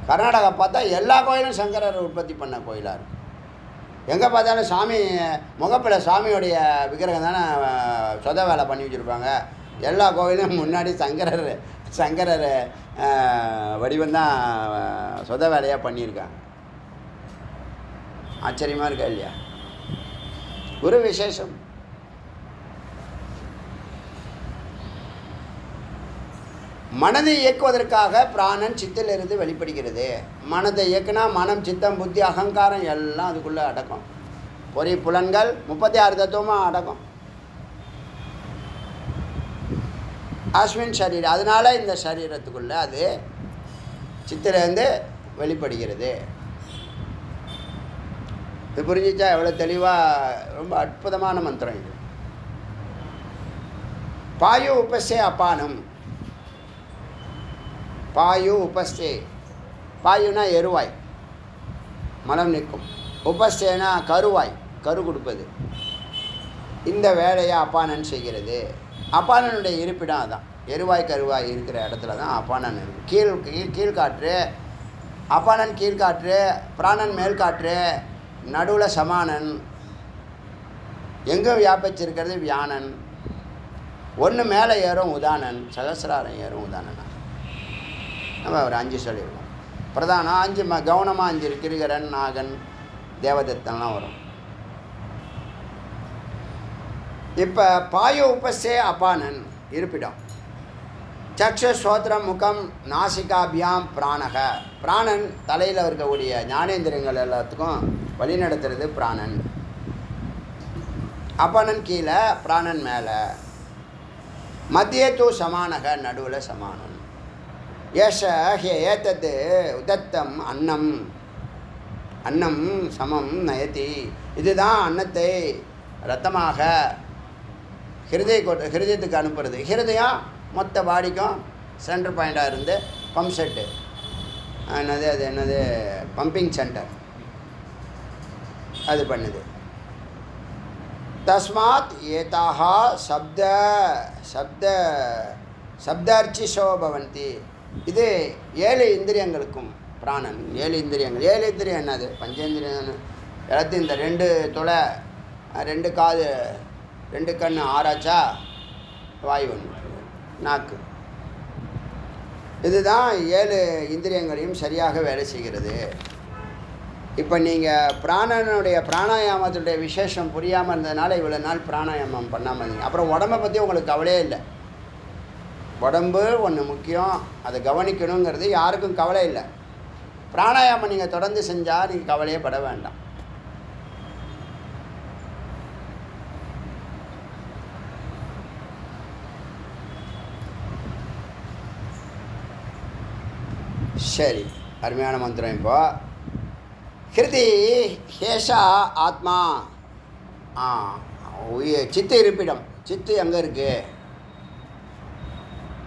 கர்நாடகா பார்த்தா எல்லா கோயிலும் சங்கரர் உற்பத்தி பண்ண கோயிலாக இருக்கும். எங்கே பார்த்தாலும் சாமி முகப்பில் சாமியோடைய விக்கிரகம் தானே சொத வேலை பண்ணி வச்சுருப்பாங்க. எல்லா கோவிலும் முன்னாடி சங்கரர் வடிவந்தான் சொத வேலையாக பண்ணியிருக்காங்க. ஆச்சரியமாக இருக்கா இல்லையா? குரு விசேஷம். மனதை இயக்குவதற்காக பிராணன் சித்திலிருந்து வெளிப்படுகிறது. மனதை இயக்குனா மனம், சித்தம், புத்தி, அகங்காரம் எல்லாம் அதுக்குள்ளே அடக்கும். பொறி புலன்கள் 36 தத்துவமாக அடக்கும். அஸ்வின் சரீரம், அதனால இந்த சரீரத்துக்குள்ளே அது சித்திலேருந்து வெளிப்படுகிறது. இது புரிஞ்சிச்சா? எவ்வளோ தெளிவாக, ரொம்ப அற்புதமான மந்திரம் இது. பாயு உபஸ்தே அப்பானம். பாயு உபஸ்தே, பாயுனா எருவாய், மலம் நிற்கும். உபஸ்தேனா கருவாய், கரு கொடுப்பது. இந்த வேலையை அப்பானன் செய்கிறது. அப்பானனுடைய இருப்பிடம் அதான், எருவாய் கருவாய் இருக்கிற இடத்துல தான் அப்பானன் இருக்கும். கீழ்காற்று அப்பானன், கீழ்காற்று பிராணன் மேல்காற்று, நடுவில் சமானன், எங்கே வியாபிச்சிருக்கிறது வியானன். ஒன்று மேலே ஏறும் உதானன், சகசிராரம் ஏறும் உதானன். நம்ம ஒரு 5 சொல்லியிருக்கோம். பிரதானம் 5, கவனமாக 5 இருக்கு. கிரிகரன், நாகன், தேவதத்தன்லாம் வரும். இப்போ பாயு உபஸ்தே அப்பானன் இருப்பிடம். சக்ஷு, ஸ்ரோத்ரம், முகம், நாசிகாபியாம் பிராணக. பிராணன் தலையில் இருக்கக்கூடிய ஞானேந்திரங்கள் எல்லாத்துக்கும் வழிநடத்துறது பிராணன். அப்பானன் கீழே, பிராணன் மேலே. மத்தியே தூ சமானக, நடுவில் சமானன். ஏஷ ஏத்தது உதத்தம் அன்னம். அன்னம் சமம் நயதி. இதுதான் அன்னத்தை ரத்தமாக ஹிருதயத்துக்கு அனுப்புறது. ஹிருதயம் மொத்த பாடிக்கும் சென்டர் பாயிண்டாக இருந்து பம்ப் செட்டு, என்னது பம்பிங் சென்டர் அது பண்ணுது. தஸ்மாத் ஏதாக சப்தார்ச்சிஷோ பவந்தி. இது 7 இந்திரியங்களுக்கும் பிராணன். 7 இந்திரியங்கள். 7 இந்திரியம் என்னது? பஞ்சேந்திரியம் எல்லாத்தையும். இந்த 2 தொலை, 2 காது, 2 கண், ஆராய்ச்சா வாயு ஒன்று, நாக்கு. இதுதான் 7 இந்திரியங்களையும் சரியாக வேலை செய்கிறது. இப்போ நீங்கள் பிராணனுடைய பிராணாயாமத்துடைய விசேஷம் புரியாமல் இருந்ததுனால இவ்வளோ நாள் பிராணாயாமம் பண்ணாமல் இருந்தீங்க. அப்புறம் உடம்பை பற்றி உங்களுக்கு கவலையே இல்லை. உடம்பு ஒன்று முக்கியம், அதை கவனிக்கணுங்கிறது யாருக்கும் கவலை இல்லை. பிராணாயாமம் நீங்கள் தொடர்ந்து செஞ்சால் நீங்கள் கவலையே பட வேண்டாம். சரி, அருமையான மந்திரம். இப்போ ஹிருதி ஹேஷா ஆத்மா. சித்து இருப்பிடம். சித்து எங்கே இருக்குது?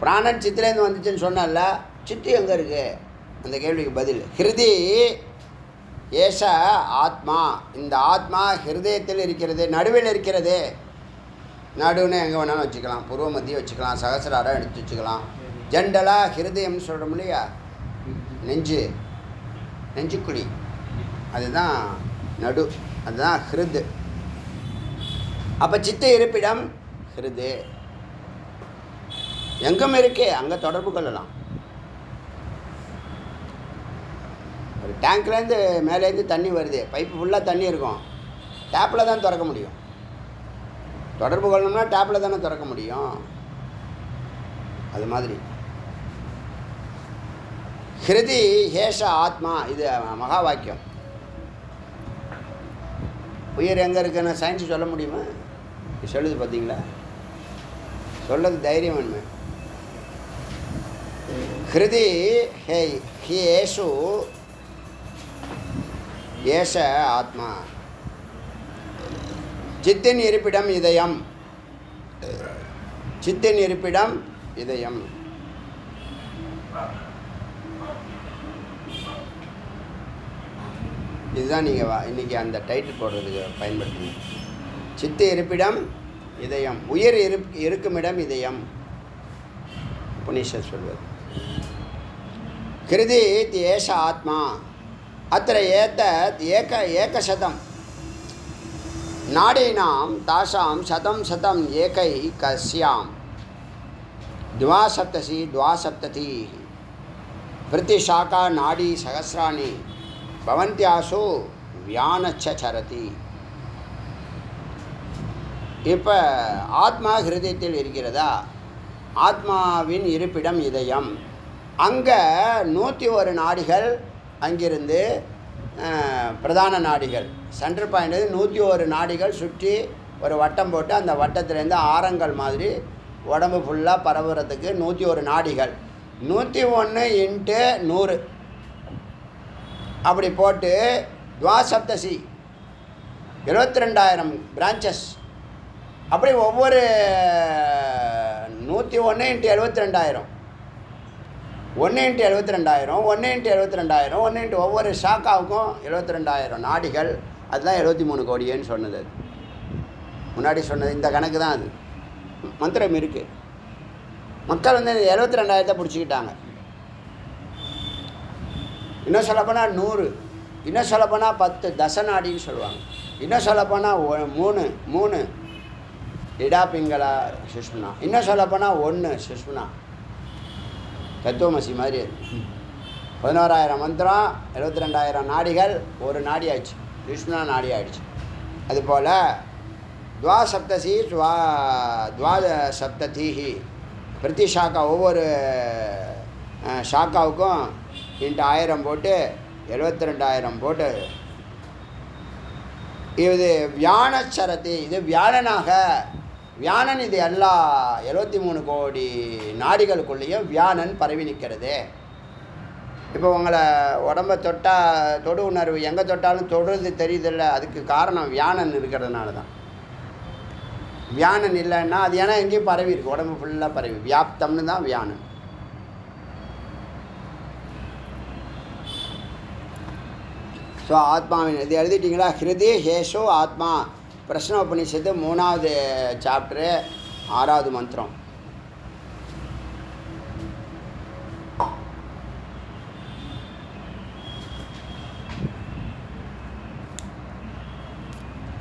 பிராணன் சித்துலேருந்து வந்துச்சுன்னு சொன்னால, சித்து எங்கே இருக்குது? அந்த கேள்விக்கு பதில் ஹிருதி ஏஷ ஆத்மா. இந்த ஆத்மா ஹிருதயத்தில் இருக்கிறது, நடுவில் இருக்கிறது. நடுவுன்னு எங்கே வேணாலும் வச்சுக்கலாம், பூர்வ மத்தியம் வச்சுக்கலாம், சகசிராரம் எடுத்து வச்சுக்கலாம். ஜென்ரலாக ஹிருதயம்னு சொல்கிறோம் இல்லையா, நெஞ்சுக்குழி, அதுதான் நடு, அதுதான் ஹிருது. அப்போ சித்த இருப்பிடம் ஹிருது. எங்கும் இருக்கே, அங்கே தொடர்பு கொள்ளலாம். ஒரு டேங்க்லேருந்து மேலேருந்து தண்ணி வருது, பைப்பு ஃபுல்லாக தண்ணி இருக்கும், டேப்பில் தான் திறக்க முடியும். தொடர்பு கொள்ளணும்னா டேப்பில் தானே திறக்க முடியும். அது மாதிரி ஹிருதி ஹேஷ ஆத்மா, இது மகா வாக்கியம். உயிர் எங்கே இருக்குன்னு சயின்ஸ் சொல்ல முடியுமா? சொல்லுது பார்த்தீங்களா? சொல்லது தைரியம் வேணுமே. ஹிருதி ஹேஷு ஏஷ ஆத்மா. சித்தின் இருப்பிடம் இதயம். சித்தின் இருப்பிடம் இதயம். இதுதான் நீங்கள் இன்றைக்கி அந்த டைட்டில் போடுறதுக்கு பயன்படுத்துங்க. சித்த இருப்பிடம் இதயம், உயிர் இருக்குமிடம் இதயம். உபனிஷத் சொல்வது. ஹிருதி ஏஷ ஆத்மா. அத்திர ஏகசதம் நாடீனாம் தாசாம் சதம் ஏகை கஸ்யாம் द्वासप्तति वृत्तिशाखा नाडी सहस्राणि भवन्त्यासु வியானச்சரதி. இப்போ ஆத்மா ஹிருதயத்தில் இருக்கிறதா? ஆத்மாவின் இருப்பிடம் இதயம். அங்கே 101 நாடிகள், அங்கிருந்து பிரதான நாடிகள், சென்டர் பாயிண்ட் 101 நாடிகள் சுற்றி ஒரு வட்டம் போட்டு, அந்த வட்டத்திலேருந்து ஆரங்கள் மாதிரி உடம்பு ஃபுல்லாக பரவுறதுக்கு 101 நாடிகள். 101 × 100 அப்படி போட்டு துவாசப்தசி 72,000 பிரான்ச்சஸ். அப்படி ஒவ்வொரு 101 × 72,000, 1 × 72,000, 1 × 72,000, 1 × ஒவ்வொரு ஷாக்காவுக்கும் 72,000 நாடிகள். அதுதான் 73 கோடின்னு சொன்னது. முன்னாடி சொன்னது இந்த கணக்கு தான். அது மந்திரம் இருக்குது. மக்கள் வந்து 72,000 பிடிச்சிக்கிட்டாங்க. இன்னும் சொல்லப்போனால் 100, இன்னும் சொல்லப்போனால் 10 தசநாடின்னு சொல்லுவாங்க. இன்னும் சொல்லப்போனால் 3 இடா பிங்களா சுஷ்மனா. இன்னும் சொல்லப்போனால் 1 சுஷ்மனா. தத்துவமசி மாதிரி அது. 11,000 மந்திரம், 72,000 நாடிகள், ஒரு நாடி ஆயிடுச்சு, சுஷ்மனா நாடி ஆயிடுச்சு. அதுபோல் துவாசப்தசி துவாசப்ததி பிரதி ஷாக்கா, ஒவ்வொரு ஷாக்காவுக்கும் × 1000 போட்டு 72,000 போட்டு, இது வியானச்சரதி. இது வியாழனாக, வியாழன் இது எல்லா 73 கோடி நாடிகளுக்குள்ளேயும் வியாழன் பரவி நிற்கிறது. இப்போ உங்களை உடம்பை தொடு உணர்வு எங்கே தொட்டாலும் தொடுறது தெரியுதில்ல, அதுக்கு காரணம் வியாழன் இருக்கிறதுனால தான். வியாழன் இல்லைன்னா அது ஏன்னா எங்கேயும் பரவி இருக்கு, உடம்பு ஃபுல்லாக பரவி, வியாப்தம்னு தான் வியாழன். ஸோ ஆத்மாவின் இது எழுதிட்டிங்களா? ஹிருதி ஹேஷோ ஆத்மா. பிரஷ்ன உபனிஷத்து 3வது சாப்டரு 6வது மந்திரம்.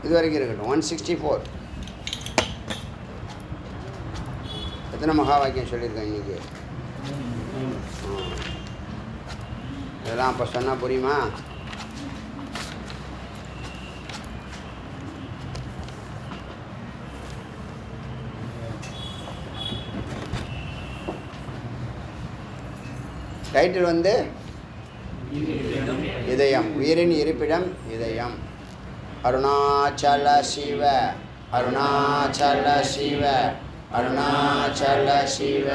இது வரைக்கும் இருக்கட்டும். 164 எத்தனை மகா வாக்கியம் சொல்லியிருக்கேன் இன்றைக்கி? இதெல்லாம் அப்போ சொன்னால் புரியுமா? டைட்டில் வந்து இதயம், உயிரின் இருப்பிடம் இதயம். அருணாச்சல சிவ, அருணாச்சல சிவ, அருணாச்சல சிவ,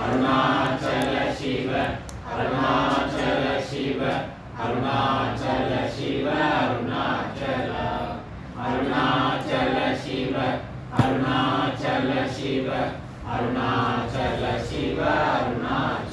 அருணாச்சல शिव अरुणाचल शिव अरुणाचल शिव अरुणाचल अरुणाचल शिव अरुणाचल शिव अरुणाचल शिव अरुणाचल